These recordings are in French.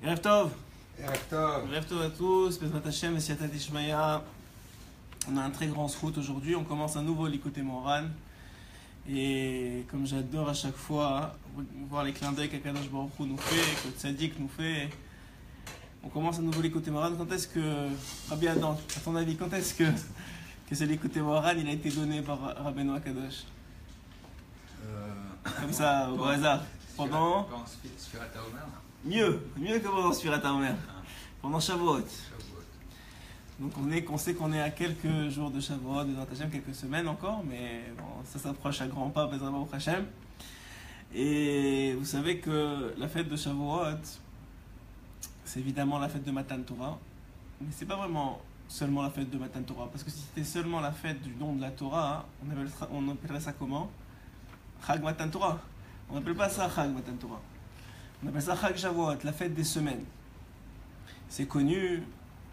Erev Tov. Erev Tov. Erev Tov à tous. Bezrat Hashem, Siatat Ishmaya. On a un très grand srout aujourd'hui. On commence un nouveau Likutei Moharan. Et comme j'adore à chaque fois voir les clins d'œil qu'Akadosh Baruch Hu nous fait, que Tzadik nous fait, on commence un nouveau Likutei Moharan. Quand est-ce que, Rabbi Adam, à ton avis, quand est-ce que ce Likutei Moharan il a été donné par Rabbeinu Akadosh? Comme ça, au hasard. Pendant mieux que pendant Sfirat HaOmer. Pendant Shavuot. Donc on sait qu'on est à quelques jours de Shavuot, de Hashem, quelques semaines encore, mais bon, ça s'approche à grands pas, Bezrat Hashem. Et vous savez que la fête de Shavuot, c'est évidemment la fête de Matan Torah, mais c'est pas vraiment seulement la fête de Matan Torah, parce que si c'était seulement la fête du don de la Torah, on appellerait ça comment? Chag Matan Torah. On n'appelle pas ça Chag Matan Torah. On appelle ça Chag Shavuot, la fête des semaines. C'est connu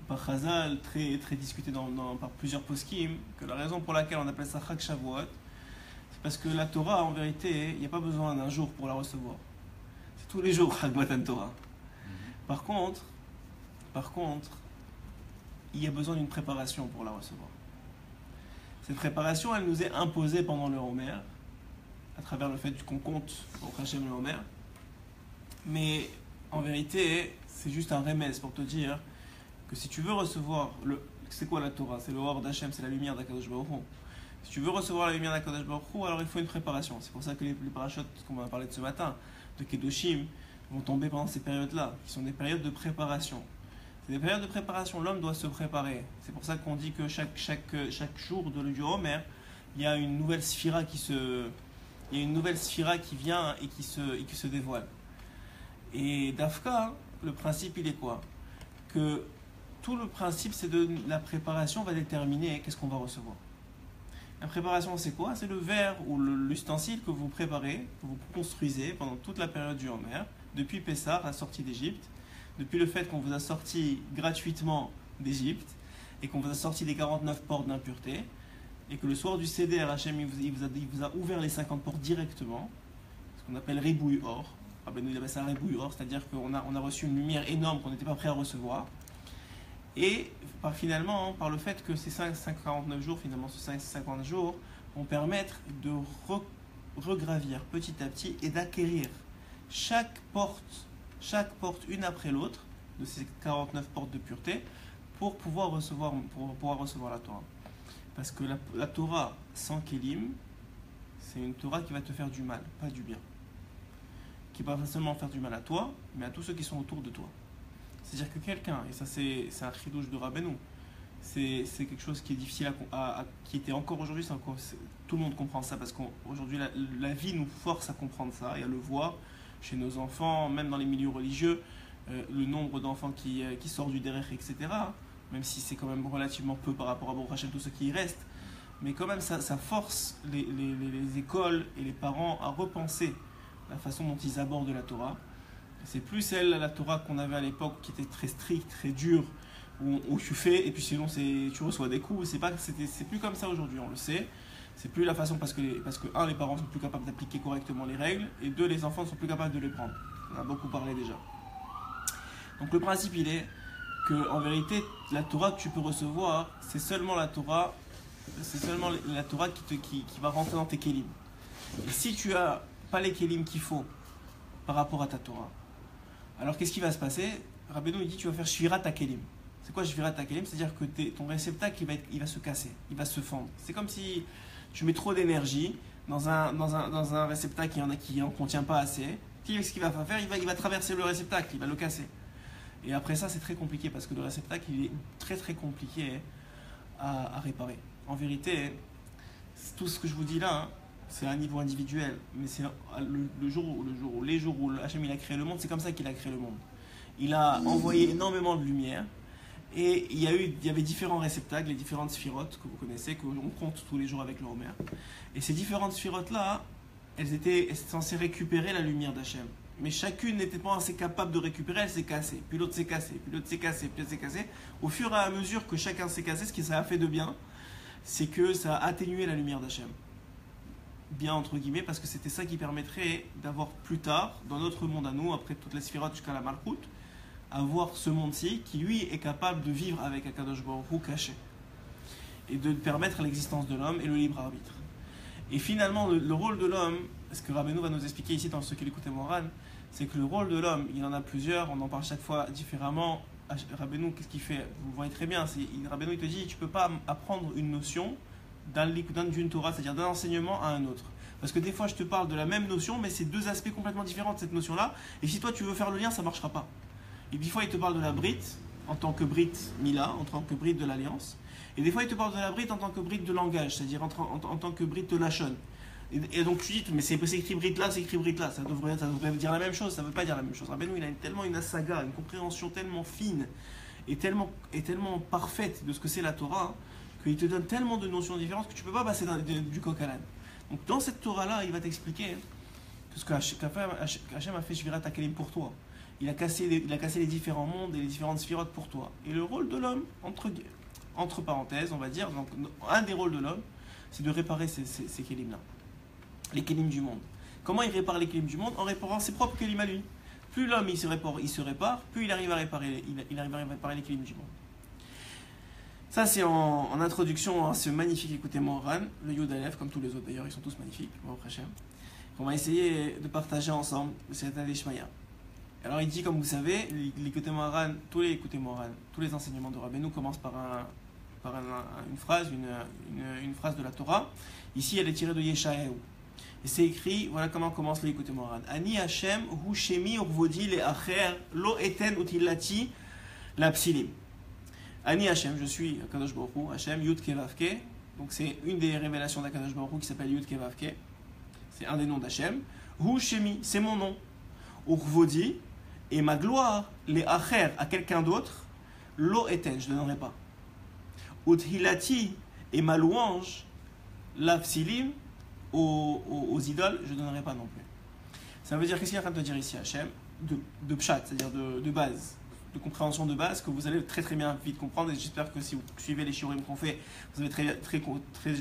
par Chazal, très discuté par plusieurs poskim, que la raison pour laquelle on appelle ça Chag Shavuot, c'est parce que la Torah, en vérité, il n'y a pas besoin d'un jour pour la recevoir. C'est tous les jours Chag Matan Torah. Par contre, il y a besoin d'une préparation pour la recevoir. Cette préparation, elle nous est imposée pendant le Homer, à travers le fait qu'on compte au Hachem le Homer. Mais en vérité, c'est juste un remède pour te dire que si tu veux recevoir c'est quoi la Torah? C'est le Or d'Hachem, c'est la lumière d'Akadosh Baruch Hu. Si tu veux recevoir la lumière d'Akadosh Baruch Hu, alors il faut une préparation. C'est pour ça que les parachutes, comme on a parlé de ce matin, de Kedoshim, vont tomber pendant ces périodes-là, qui sont des périodes de préparation. C'est des périodes de préparation, l'homme doit se préparer. C'est pour ça qu'on dit que chaque jour du Homer, il y a une nouvelle sphira qui vient et qui se dévoile. Et d'Afka, le principe il est quoi? Que tout le principe c'est de la préparation va déterminer qu'est-ce qu'on va recevoir. La préparation c'est quoi? C'est le verre ou l'ustensile que vous préparez, que vous construisez pendant toute la période du Homer, depuis Pessah, la sortie d'Égypte, depuis le fait qu'on vous a sorti gratuitement d'Égypte et qu'on vous a sorti des 49 portes d'impureté, et que le soir du Seder, Hachem il vous a ouvert les 50 portes directement, ce qu'on appelle Ribouille Or. Il appelle ça Ribouille Or, c'est-à-dire qu'on a reçu une lumière énorme qu'on n'était pas prêt à recevoir. Et finalement, par le fait que ces 49 jours, finalement ces 50 jours, vont permettre de regravir petit à petit et d'acquérir chaque porte une après l'autre de ces 49 portes de pureté pour pouvoir recevoir la Torah. Parce que la Torah sans Kélim, c'est une Torah qui va te faire du mal, pas du bien. Qui va pas seulement faire du mal à toi, mais à tous ceux qui sont autour de toi. C'est-à-dire que quelqu'un, et ça c'est un chidouche de Rabbeinu, c'est quelque chose qui est difficile qui était encore aujourd'hui, tout le monde comprend ça, parce qu'aujourd'hui la vie nous force à comprendre ça et à le voir chez nos enfants, même dans les milieux religieux, le nombre d'enfants qui sortent du derech, etc., même si c'est quand même relativement peu par rapport à Baruch Hashem, tout ce qui y reste, mais quand même ça force les écoles et les parents à repenser la façon dont ils abordent la Torah. C'est plus la Torah qu'on avait à l'époque, qui était très stricte, très dure, où tu fais et puis sinon tu reçois des coups. C'est plus comme ça aujourd'hui, on le sait. C'est plus la façon parce que les parents sont plus capables d'appliquer correctement les règles, et deux, les enfants sont plus capables de les prendre. On a beaucoup parlé déjà. Donc le principe il est que en vérité la Torah que tu peux recevoir, c'est seulement la Torah qui va rentrer dans tes kélim. Et si tu as pas les kélim qu'il faut par rapport à ta Torah, alors qu'est-ce qui va se passer? Rabbeinu il dit tu vas faire shvirat hakelim. C'est quoi shvirat hakelim? C'est-à-dire que ton réceptacle il va se casser, il va se fendre. C'est comme si tu mets trop d'énergie dans un réceptacle qui n'en contient pas assez. Qu'est-ce qu'il va faire? Il va traverser le réceptacle, il va le casser. Et après ça c'est très compliqué, parce que le réceptacle il est très très compliqué à réparer. En vérité, tout ce que je vous dis là, c'est à un niveau individuel, mais c'est les jours où Hachem il a créé le monde, c'est comme ça qu'il a créé le monde. Il a envoyé énormément de lumière, et il y avait différents réceptacles, les différentes sphirotes que vous connaissez, que l'on compte tous les jours avec le Homer. Et ces différentes sphirotes là, elles étaient censées récupérer la lumière d'Hachem. Mais chacune n'était pas assez capable de récupérer, elle s'est cassée. Puis l'autre s'est cassée, puis l'autre s'est cassée, puis l'autre s'est cassée. Au fur et à mesure que chacun s'est cassé, ce qui ça a fait de bien, c'est que ça a atténué la lumière d'Hachem. bien entre guillemets, parce que c'était ça qui permettrait d'avoir plus tard, dans notre monde à nous, après toute la sphirote jusqu'à la Malkout, avoir ce monde-ci qui lui est capable de vivre avec Akadosh Baruch Hu caché et de permettre l'existence de l'homme et le libre arbitre. Et finalement, le rôle de l'homme, ce que Rabbeinu va nous expliquer ici dans ce qu'il écoutait Moran, c'est que le rôle de l'homme, il en a plusieurs, on en parle chaque fois différemment. Rabbeinu, qu'est-ce qu'il fait? Vous voyez très bien, Rabbeinu il te dit, tu ne peux pas apprendre une notion d'une Torah, c'est-à-dire d'un enseignement à un autre. Parce que des fois, je te parle de la même notion, mais c'est deux aspects complètement différents de cette notion-là. Et si toi, tu veux faire le lien, ça ne marchera pas. Et des fois, il te parle de la brite en tant que brite Mila, en tant que brite de l'alliance. Et des fois, il te parle de la brite en tant que brite de langage, c'est-à-dire en tant que brite de lachon. Et donc tu dis, mais c'est écrit brite là, c'est écrit brite là, ça devrait dire la même chose, ça ne veut pas dire la même chose. Rabbeinu, il a tellement une saga, une compréhension tellement fine et tellement parfaite de ce que c'est la Torah, qu'il te donne tellement de notions différentes que tu ne peux pas passer du coq à l'âne. Donc dans cette Torah-là, il va t'expliquer que ce qu'Hachem a fait Shvirat HaKelim pour toi. Il a cassé les différents mondes et les différentes sphirotes pour toi. Et le rôle de l'homme, entre parenthèses, on va dire, donc un des rôles de l'homme, c'est de réparer ces kélim-là. Les kélim du monde. Comment il répare les kélim du monde? En réparant ses propres kélim à lui. Plus l'homme il se répare, plus il arrive à réparer les kélim du monde. Ça c'est en introduction à ce magnifique écouté Moran, le Yud Aleph, comme tous les autres d'ailleurs, ils sont tous magnifiques, on va essayer de partager ensemble cette année Shmaya. Alors il dit, comme vous savez, l'écouté Moran, tous les enseignements de Rabbeinu commencent par une phrase de la Torah. Ici elle est tirée de Yeshayahu. Et c'est écrit, voilà comment commence l'écoute Moran. Ani Hashem hu shemi urvodi le acher lo eten utilati la psilim. Ani Hashem, je suis Akadosh Baruch Hu, Hashem Yud Kevavke. Donc c'est une des révélations d'Akadosh Baruch Hu qui s'appelle Yud Kevavke. C'est un des noms d'Hashem. Hu shemi, c'est mon nom. Urvodi, et ma gloire, les acher à quelqu'un d'autre, lo eten, je ne donnerai pas. Utilati, et ma louange, la psilim, aux idoles, je ne donnerai pas non plus. Ça veut dire, qu'est-ce qu'il est en train de te dire ici, Hachem? De pshat, c'est-à-dire de base, de compréhension de base, que vous allez très très bien vite comprendre, et j'espère que si vous suivez les shiurim qu'on fait, vous avez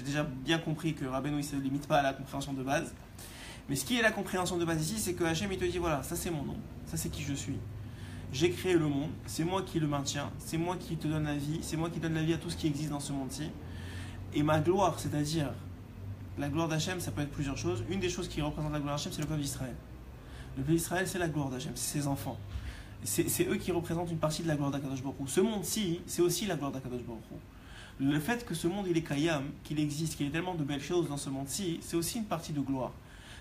déjà bien compris que Rabbeinu ne se limite pas à la compréhension de base. Mais ce qui est la compréhension de base ici, c'est que Hachem il te dit, voilà, ça c'est mon nom, ça c'est qui je suis. J'ai créé le monde, c'est moi qui le maintiens, c'est moi qui te donne la vie, c'est moi qui donne la vie à tout ce qui existe dans ce monde-ci. Et ma gloire, c'est-à-dire la gloire d'Hachem, ça peut être plusieurs choses. Une des choses qui représente la gloire d'Hachem, c'est le peuple d'Israël. Le peuple d'Israël, c'est la gloire d'Hachem, c'est ses enfants. C'est eux qui représentent une partie de la gloire d'Akadosh Baruch Hu. Ce monde-ci, c'est aussi la gloire d'Akadosh Baruch Hu. Le fait que ce monde, il est Kayam, qu'il existe, qu'il y ait tellement de belles choses dans ce monde-ci, c'est aussi une partie de gloire.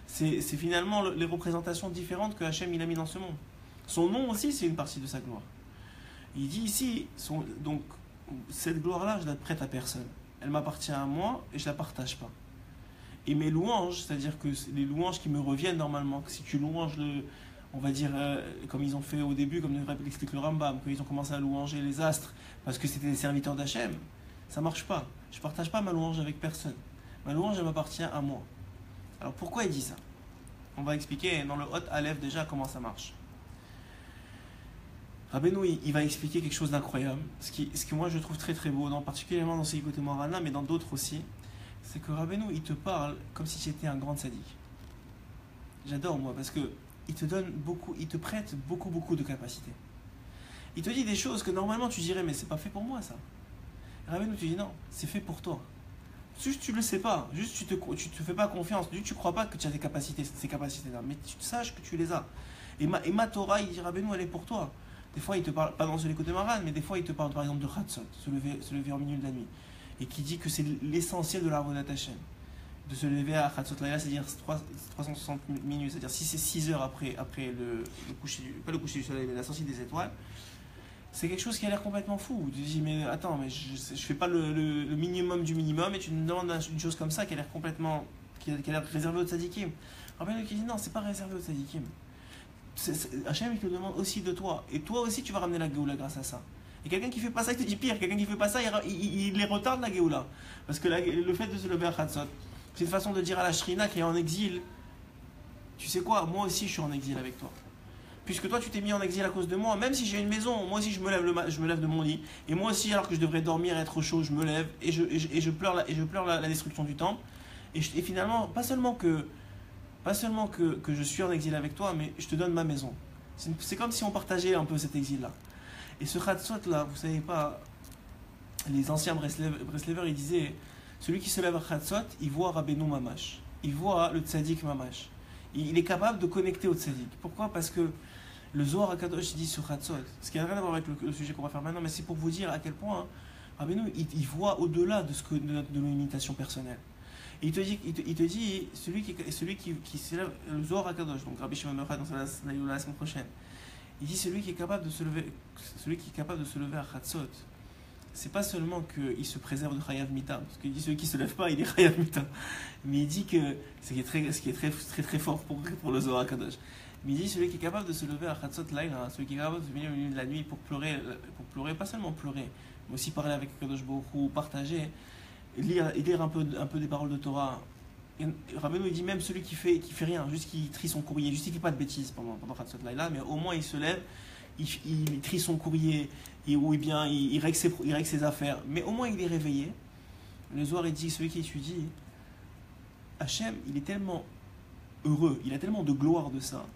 C'est finalement les représentations différentes que Hachem il a mis dans ce monde. Son nom aussi, c'est une partie de sa gloire. Il dit ici, donc, cette gloire-là, je la prête à personne. Elle m'appartient à moi et je ne la partage pas. Et mes louanges, c'est-à-dire que les louanges qui me reviennent normalement, que si tu louanges on va dire, comme ils ont fait au début, comme l'explique le Rambam, qu'ils ont commencé à louanger les astres parce que c'était des serviteurs d'Hachem, ça ne marche pas. Je ne partage pas ma louange avec personne. Ma louange, elle m'appartient à moi. Alors pourquoi il dit ça? On va expliquer dans le Hot Aleph déjà comment ça marche. Rabbeinu, il va expliquer quelque chose d'incroyable. Ce que moi je trouve très très beau, particulièrement dans ces côtés Morana, mais dans d'autres aussi, c'est que Rabbeinu, il te parle comme si tu étais un grand sadique. J'adore moi, parce que il te prête beaucoup de capacités. Il te dit des choses que normalement tu dirais, mais c'est pas fait pour moi ça. Rabbeinu te dit non, c'est fait pour toi. Juste tu le sais pas, juste tu te fais pas confiance, juste tu crois pas que tu as ces capacités-là, mais tu saches que tu les as. Et ma Torah, il dit Rabbeinu, elle est pour toi. Des fois, il te parle, pas dans ce côté Maran, mais des fois, il te parle par exemple de Chatzot, se lever en milieu de la nuit. Et qui dit que c'est l'essentiel de l'Avodat Hashem. De se lever à Chatzot Laïla, c'est-à-dire 360 minutes, c'est-à-dire si c'est 6 heures après le coucher pas le coucher du soleil, mais la sortie des étoiles, c'est quelque chose qui a l'air complètement fou. Tu te dis, mais attends, mais je fais pas le minimum du minimum, et tu me demandes une chose comme ça qui a l'air complètement, qui a l'air réservée aux tzadikim. Alors, bien, qui dit, non, c'est pas réservé aux tzadikim. Hachem, il te demande aussi de toi. Et toi aussi, tu vas ramener la Géoula grâce à ça. Et quelqu'un qui fait pas ça, il te dit pire. Quelqu'un qui fait pas ça, il les retarde la Géoula. Parce que le fait de se lever à Chatzot, c'est une façon de dire à la Shrina qui est en exil, tu sais quoi, moi aussi je suis en exil avec toi. Puisque toi tu t'es mis en exil à cause de moi, même si j'ai une maison, moi aussi je me lève de mon lit. Et moi aussi, alors que je devrais dormir et être au chaud, je me lève et je pleure la destruction du temple. Et finalement, pas seulement que je suis en exil avec toi, mais je te donne ma maison. C'est comme si on partageait un peu cet exil-là. Et ce Chatzot là, vous savez pas, les anciens Breslevers, ils disaient, celui qui se lève à Chatzot, il voit Rabbeinu Mamash. Il voit le Tzadik Mamash. Il est capable de connecter au Tzadik. Pourquoi? Parce que le Zohar HaKadosh dit sur Chatzot, ce qui n'a rien à voir avec le sujet qu'on va faire maintenant, mais c'est pour vous dire à quel point Rabbeinu, il voit au-delà de l'imitation personnelle. Et il te dit celui qui s'élève, le Zohar HaKadosh, donc Rabbi Shimon Bar Yochai dans la semaine prochaine, il dit celui qui est capable de se lever à Chatzot, c'est pas seulement qu'il se préserve de Chayav Mita, parce qu'il dit celui qui se lève pas, il est Chayav Mita, mais il dit que ce qui est très fort pour le Zohar HaKadosh. Mais il dit celui qui est capable de se lever à Chatzot Laïla, celui qui est capable de venir au milieu de la nuit pour pleurer, pas seulement pleurer, mais aussi parler avec Kadosh Baruch Hu, partager, lire un peu des paroles de Torah. Rabbeinu il dit même celui qui fait rien, juste qui trie son courrier, juste qui fait pas de bêtises pendant Chatzot Laïla, mais au moins il se lève, il trie son courrier, ou bien il règle ses affaires, mais au moins il est réveillé. Le Zohar il dit celui qui étudie, Hachem, il est tellement heureux, il a tellement de gloire de ça,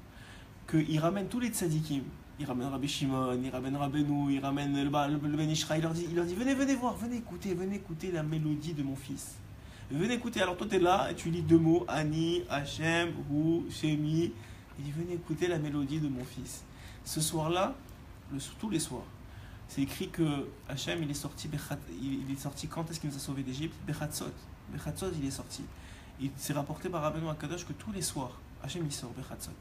qu'il ramène tous les tzadikim. Il ramène Rabbi Shimon, il ramène Rabbeinu, il ramène le Ben Ishra, il leur dit venez voir, venez écouter la mélodie de mon fils. Venez écouter, alors toi tu es là et tu lis deux mots, Ani, Hachem, Hu, Shemi. Il dit venez écouter la mélodie de mon fils. Ce soir-là, tous les soirs, c'est écrit que Hachem il est sorti quand est-ce qu'il nous a sauvés d'Égypte? Bechatzot, il est sorti. Il s'est rapporté par Rabbeinu HaKadosh que tous les soirs, Hachem il sort Bechatzot.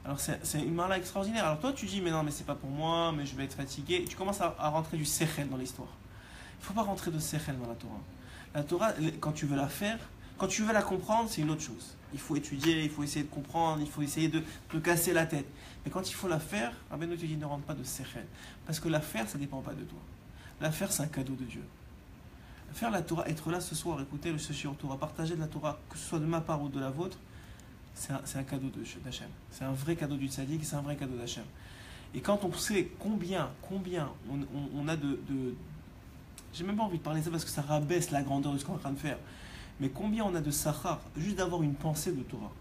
Alors c'est une marla extraordinaire. Alors toi tu dis mais non mais c'est pas pour moi, mais je vais être fatigué. Et tu commences à rentrer du sechel dans l'histoire. Il ne faut pas rentrer de sechel dans la Torah. La Torah, quand tu veux la faire, quand tu veux la comprendre, c'est une autre chose. Il faut étudier, il faut essayer de comprendre, il faut essayer de casser la tête. Mais quand il faut la faire, Rabbeinu te dit ne rentre pas de sechel. Parce que la faire, ça ne dépend pas de toi. La faire, c'est un cadeau de Dieu. Faire la Torah, être là ce soir, écouter le shiur Torah, partager de la Torah, que ce soit de ma part ou de la vôtre, c'est un cadeau d'Hachem. C'est un vrai cadeau du tzaddik, c'est un vrai cadeau d'Hachem. Et quand on sait combien on a de... J'ai même pas envie de parler de ça parce que ça rabaisse la grandeur de ce qu'on est en train de faire. Mais combien on a de sachar, juste d'avoir une pensée de Torah.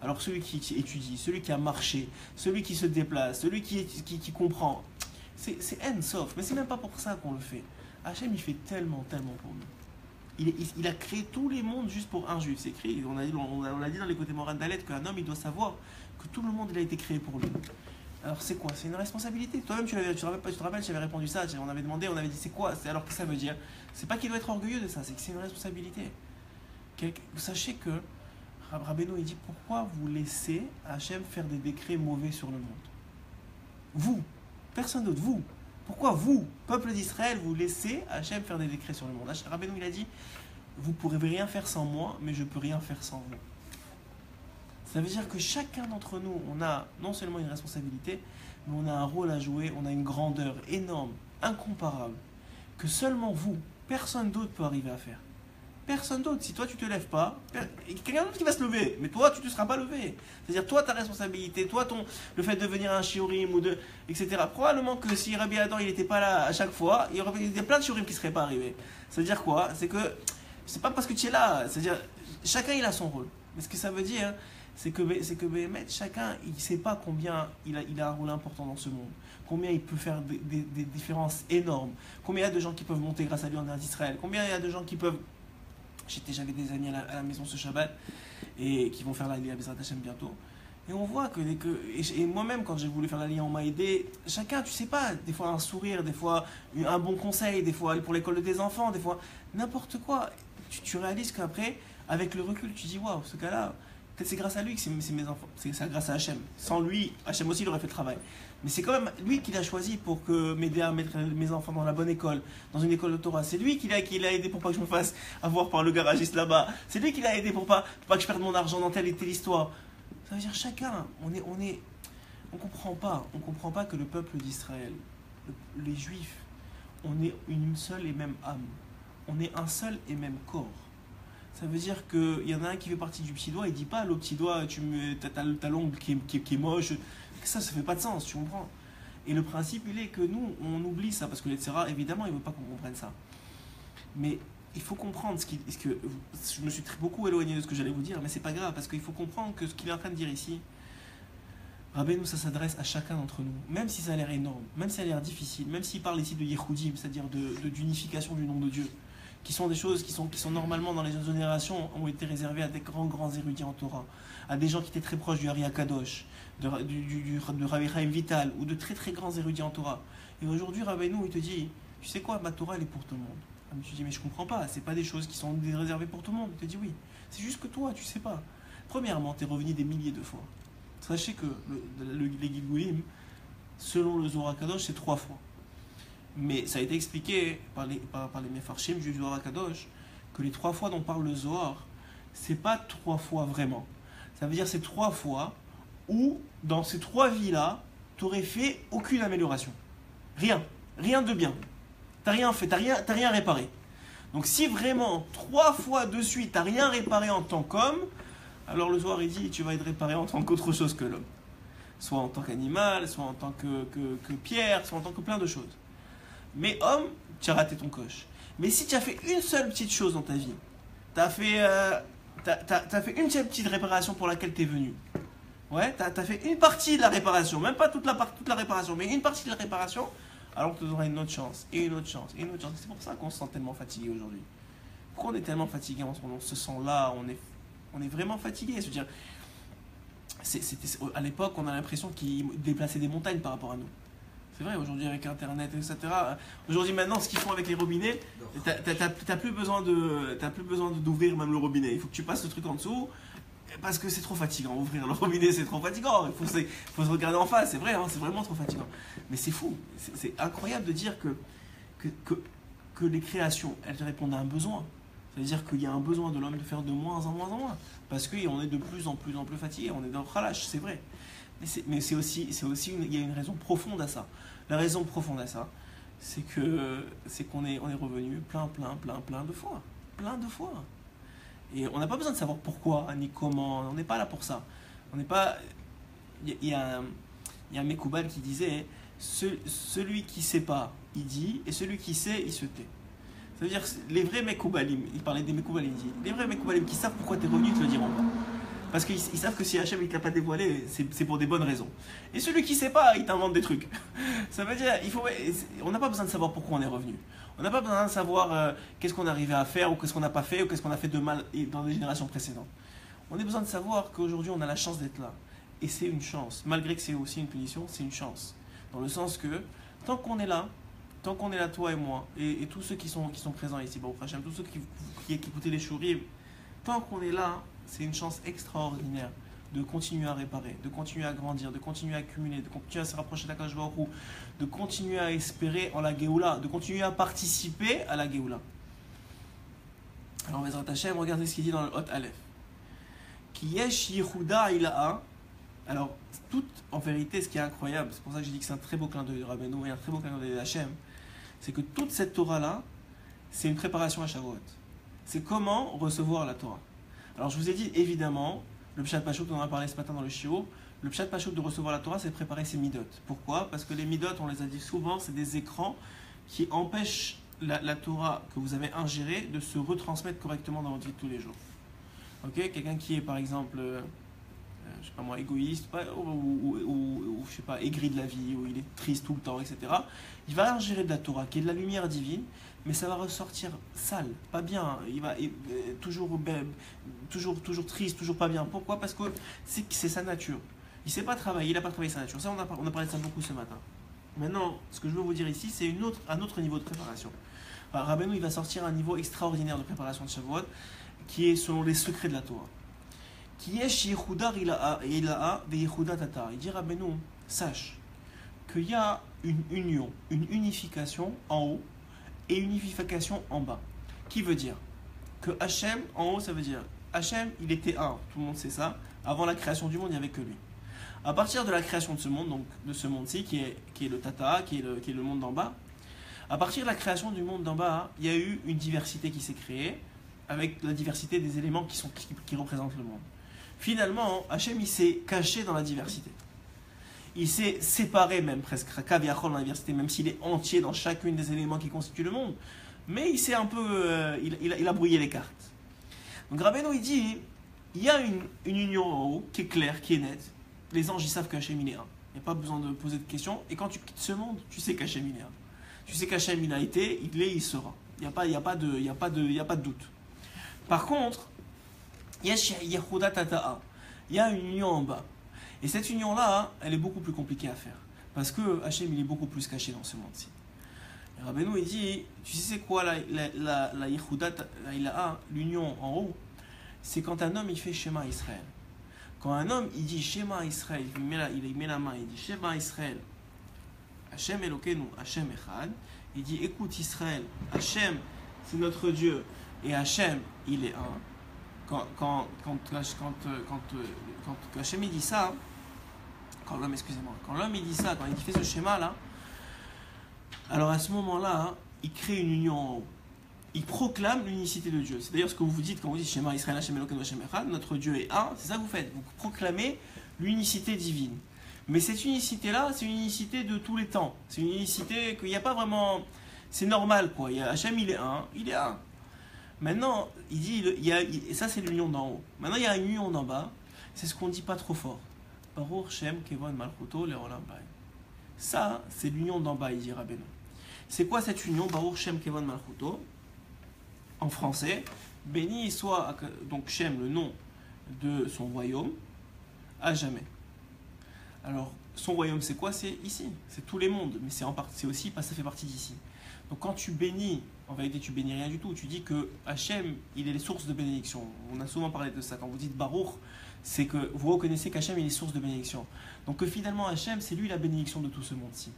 Alors celui qui étudie, celui qui a marché, celui qui se déplace, celui qui comprend, c'est en-sof. Mais c'est même pas pour ça qu'on le fait. Hachem, il fait tellement pour nous. Il a créé tous les mondes juste pour un juif. C'est écrit, on a dit dans les côtés morales d'Alet qu'un homme il doit savoir que tout le monde il a été créé pour lui. Alors c'est quoi? C'est une responsabilité. Toi-même tu te rappelles, j'avais répondu ça, on avait demandé, on avait dit c'est quoi? Alors que ça veut dire? C'est pas qu'il doit être orgueilleux de ça, c'est que c'est une responsabilité. Sachez que Rabbeinu il dit pourquoi vous laissez Hachem faire des décrets mauvais sur le monde? Vous, personne d'autre, vous. Pourquoi vous, peuple d'Israël, vous laissez Hachem faire des décrets sur le monde? Rabbeinu il a dit vous ne pourrez rien faire sans moi, mais je ne peux rien faire sans vous. Ça veut dire que chacun d'entre nous, on a non seulement une responsabilité, mais on a un rôle à jouer, on a une grandeur énorme, incomparable, que seulement vous, personne d'autre peut arriver à faire. Personne d'autre. Si toi tu te lèves pas, il y a quelqu'un d'autre qui va se lever, mais toi tu ne seras pas levé. C'est-à-dire toi ta responsabilité, toi le fait de venir à un shiurim etc. Probablement que si Rabbi Adam il n'était pas là à chaque fois, il y aurait plein de shiurim qui ne seraient pas arrivés. C'est-à-dire quoi? C'est que c'est pas parce que tu es là. C'est-à-dire chacun il a son rôle. Mais ce que ça veut dire, c'est que chacun il ne sait pas combien il a un rôle important dans ce monde. Combien il peut faire des différences énormes. Combien il y a de gens qui peuvent monter grâce à lui en Israël. Combien il y a de gens qui peuvent... J'avais des amis à la maison ce Shabbat et qui vont faire la Liya Bezrat Hashem bientôt. Et on voit et moi-même, quand j'ai voulu faire la Liya, on m'a aidé. Chacun, tu sais pas, des fois un sourire, des fois un bon conseil, des fois pour l'école de tes enfants, des fois n'importe quoi. Tu réalises qu'après, avec le recul, tu dis waouh, ce gars-là, peut-être c'est grâce à lui que c'est mes enfants. C'est grâce à Hachem. Sans lui, Hachem aussi il aurait fait le travail. Mais c'est quand même lui qui l'a choisi pour m'aider à mettre mes enfants dans la bonne école, dans une école de Torah. C'est lui qui l'a aidé pour pas que je me fasse avoir par le garagiste là-bas. C'est lui qui l'a aidé pour pas que je perde mon argent dans telle et telle histoire. Ça veut dire chacun, on comprend pas que le peuple d'Israël, les Juifs, on est une seule et même âme. On est un seul et même corps. Ça veut dire qu'il y en a un qui fait partie du petit doigt, il dit pas le petit doigt, t'as l'ongle qui est moche. Ça fait pas de sens, tu comprends? Et le principe, il est que nous, on oublie ça, parce que l'Etzera, évidemment, il veut pas qu'on comprenne ça. Mais il faut comprendre ce que je me suis beaucoup éloigné de ce que j'allais vous dire, mais c'est pas grave, parce qu'il faut comprendre que ce qu'il est en train de dire ici, Rabbeinu, ça s'adresse à chacun d'entre nous, même si ça a l'air énorme, même si ça a l'air difficile, même s'il parle ici de Yehudim, c'est-à-dire d'unification du nom de Dieu, qui sont des choses qui sont normalement dans les autres générations ont été réservées à des grands érudits en Torah, à des gens qui étaient très proches du Ari Akadosh, de Rabbi Chaim Vital, ou de très très grands érudits en Torah. Et aujourd'hui, Rabbeinu, il te dit, tu sais quoi, ma Torah, elle est pour tout le monde. Tu te dis, mais je comprends pas, c'est pas des choses qui sont réservées pour tout le monde. Il te dit, oui, c'est juste que toi, tu sais pas. Premièrement, tu es revenu des milliers de fois. Sachez que les Gilgulim, selon le Zohar Kadosh, c'est 3 fois. Mais ça a été expliqué par les Mefarshim du Zohar Kadosh que les 3 fois dont parle le Zohar, c'est pas 3 fois vraiment. Ça veut dire c'est 3 fois où, dans ces 3 vies-là, tu n'aurais fait aucune amélioration. Rien de bien. T'as rien fait, t'as rien réparé. Donc si vraiment 3 fois de suite t'as rien réparé en tant qu'homme, alors le Zohar il dit tu vas être réparé en tant qu'autre chose que l'homme. Soit en tant qu'animal, soit en tant que pierre, soit en tant que plein de choses. Mais homme, tu as raté ton coche. Mais si tu as fait une seule petite chose dans ta vie, t'as fait une seule petite réparation pour laquelle tu es venu. Ouais, t'as fait une partie de la réparation, même pas toute la réparation, mais une partie de la réparation, alors que tu auras une autre chance, et une autre chance, et une autre chance. C'est pour ça qu'on se sent tellement fatigué aujourd'hui. Pourquoi on est tellement fatigué? On se sent là, on est vraiment fatigué. C'est-à-dire, à l'époque, on a l'impression qu'ils déplaçaient des montagnes par rapport à nous. C'est vrai, aujourd'hui avec Internet, etc. Aujourd'hui, maintenant, ce qu'ils font avec les robinets, t'as plus besoin d'ouvrir même le robinet. Il faut que tu passes le truc en dessous, parce que c'est trop fatigant. Ouvrir le robinet, c'est trop fatigant. Il faut se regarder en face, c'est vrai, hein, c'est vraiment trop fatigant. Mais c'est fou, c'est incroyable de dire que les créations, elles répondent à un besoin. C'est-à-dire qu'il y a un besoin de l'homme de faire de moins en moins. Parce qu'on est de plus en plus fatigué, on est dans le khalash, c'est vrai. Mais c'est aussi il y a une raison profonde à ça. La raison profonde à ça, c'est qu'on est revenu plein de fois. Plein de fois. Et on n'a pas besoin de savoir pourquoi, ni comment, on n'est pas là pour ça. On n'est pas... Il y a un Mekoubal qui disait, celui qui ne sait pas, il dit, et celui qui sait, il se tait. Ça veut dire, les vrais Mekoubalim, il parlait des Mekoubalim, il dit, les vrais Mekoubalim qui savent pourquoi tu es revenu, ils te le diront pas. Parce qu'ils savent que si Hachem ne te l'a pas dévoilé, c'est pour des bonnes raisons. Et celui qui ne sait pas, il t'invente des trucs. Ça veut dire, on n'a pas besoin de savoir pourquoi on est revenu. On n'a pas besoin de savoir qu'est-ce qu'on est arrivé à faire, ou qu'est-ce qu'on n'a pas fait, ou qu'est-ce qu'on a fait de mal dans les générations précédentes. On a besoin de savoir qu'aujourd'hui, on a la chance d'être là. Et c'est une chance. Malgré que c'est aussi une punition, c'est une chance. Dans le sens que, tant qu'on est là, toi et moi, et tous ceux qui sont présents ici, bon, Hachem, tous ceux qui écoutaient les chourim, tant qu'on est là, c'est une chance extraordinaire de continuer à réparer, de continuer à grandir, de continuer à accumuler, de continuer à se rapprocher d'Akadosh Baruch Hu, de continuer à espérer en la Géoula, de continuer à participer à la Géoula. Alors, Bezrat Hashem, regardez ce qu'il dit dans le Hot Aleph. Ki yesh Yehuda ilaha. Alors, tout en vérité, ce qui est incroyable, c'est pour ça que j'ai dit que c'est un très beau clin d'œil de Rabbeinu et un très beau clin d'œil de Hashem, c'est que toute cette Torah-là, c'est une préparation à Shavuot. C'est comment recevoir la Torah. Alors, je vous ai dit, évidemment, le Pshat Pachout, on en a parlé ce matin dans le Shiur, le Pshat Pachout de recevoir la Torah, c'est préparer ses midot. Pourquoi? Parce que les midot, on les a dit souvent, c'est des écrans qui empêchent la Torah que vous avez ingérée de se retransmettre correctement dans votre vie de tous les jours. Ok? Quelqu'un qui est, par exemple, je sais pas moi, égoïste, ou je sais pas, aigri de la vie, ou il est triste tout le temps, etc. Il va ingérer de la Torah, qui est de la lumière divine, mais ça va ressortir sale, pas bien. Il va toujours triste, toujours pas bien. Pourquoi? Parce que c'est sa nature. Il ne sait pas travailler, il n'a pas travaillé sa nature. Ça, on a parlé de ça beaucoup ce matin. Maintenant, ce que je veux vous dire ici, c'est un autre niveau de préparation. Rabbeinu, il va sortir un niveau extraordinaire de préparation de Shavuot, qui est selon les secrets de la Torah. Qui est Yehuda ilaha ve Yehuda tatar. Il dit Rabbeinu, sache qu'il y a une union, une unification en haut et une unification en bas. Qui veut dire que Hachem, en haut, ça veut dire Hachem, il était un, tout le monde sait ça. Avant la création du monde, il n'y avait que lui. À partir de la création de ce monde, donc de ce monde-ci, qui est le Tata, qui est le monde d'en bas, à partir de la création du monde d'en bas, il y a eu une diversité qui s'est créée, avec la diversité des éléments qui représentent le monde. Finalement, Hachem, il s'est caché dans la diversité. Il s'est séparé même presque, Kaviachol dans la diversité, même s'il est entier dans chacune des éléments qui constituent le monde. mais il s'est un peu, il a brouillé les cartes. Donc Rabbeinu il dit, il y a une union en haut qui est claire, qui est nette. Les anges ils savent qu'Hachem il est un. Il n'y a pas besoin de poser de questions. Et quand tu quittes ce monde, tu sais qu'Hachem il est un. Tu sais qu'Hachem il a été, il est, il sera. Il n'y a pas de doute. Par contre, il y a une union en bas. Et cette union-là, elle est beaucoup plus compliquée à faire. Parce que Hachem, il est beaucoup plus caché dans ce monde-ci. Et Rabbeinu, il dit, tu sais c'est quoi la Yehudat, l'union en haut? C'est quand un homme, il fait Shema Israël. Quand un homme, il dit Shema Israël, il met la main, il dit Shema Israël, Hachem Elokeinu, Hachem Echad, il dit écoute Israël, Hachem, c'est notre Dieu, et Hachem, il est un. Quand Hachem, il dit ça, quand l'homme il dit ça, quand il fait ce schéma là, alors à ce moment-là, il crée une union en haut. Il proclame l'unicité de Dieu. C'est d'ailleurs ce que vous dites quand vous dites Shema Israël, Hachem Elokeinu, Hachem Echad, notre Dieu est un, c'est ça que vous faites. Vous proclamez l'unicité divine. Mais cette unicité-là, c'est une unicité de tous les temps. C'est une unicité qu'il n'y a pas vraiment... C'est normal quoi. Hachem, il est un, il est un. Maintenant, il dit, et ça c'est l'union d'en haut. Maintenant, il y a une union d'en bas. C'est ce qu'on ne dit pas trop fort. Baruch Shem Kevon Malchuto Leolam Bae. Ça, c'est l'union d'en bas, il dit Rabbeinu. C'est quoi cette union? Baruch Shem Kevon Malchuto. En français, béni soit donc Shem, le nom de son royaume, à jamais. Alors, son royaume, c'est quoi? C'est ici. C'est tous les mondes. Mais c'est aussi, ça fait partie d'ici. Donc quand tu bénis, en vérité tu bénis rien du tout, tu dis que Hachem, il est les sources de bénédiction. On a souvent parlé de ça, quand vous dites Baruch, c'est que vous reconnaissez qu'Hachem il est source de bénédiction. Donc que finalement Hachem, c'est lui la bénédiction de tout ce monde-ci.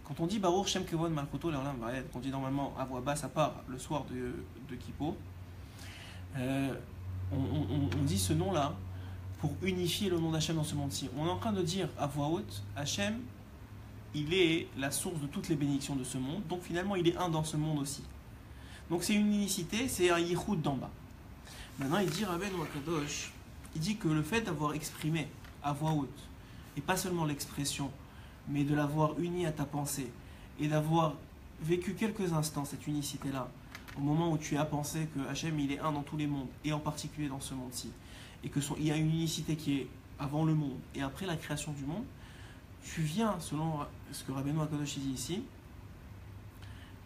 Quand on dit Baruch Shem Kevon Malchuto Leolam Vaed, qu'on dit normalement à voix basse à part le soir de Kippour, on dit ce nom-là pour unifier le nom d'Hachem dans ce monde-ci. On est en train de dire à voix haute, Hachem, il est la source de toutes les bénédictions de ce monde, donc finalement il est un dans ce monde aussi. Donc c'est une unicité, c'est un yichud d'en bas. Maintenant il dit Rabbeinu Akadosh, il dit que le fait d'avoir exprimé à voix haute, et pas seulement l'expression, mais de l'avoir uni à ta pensée, et d'avoir vécu quelques instants cette unicité-là, au moment où tu as pensé que Hachem il est un dans tous les mondes, et en particulier dans ce monde-ci, et qu'il y a une unicité qui est avant le monde et après la création du monde, tu viens, selon ce que Rabbeinu Akadosh dit ici,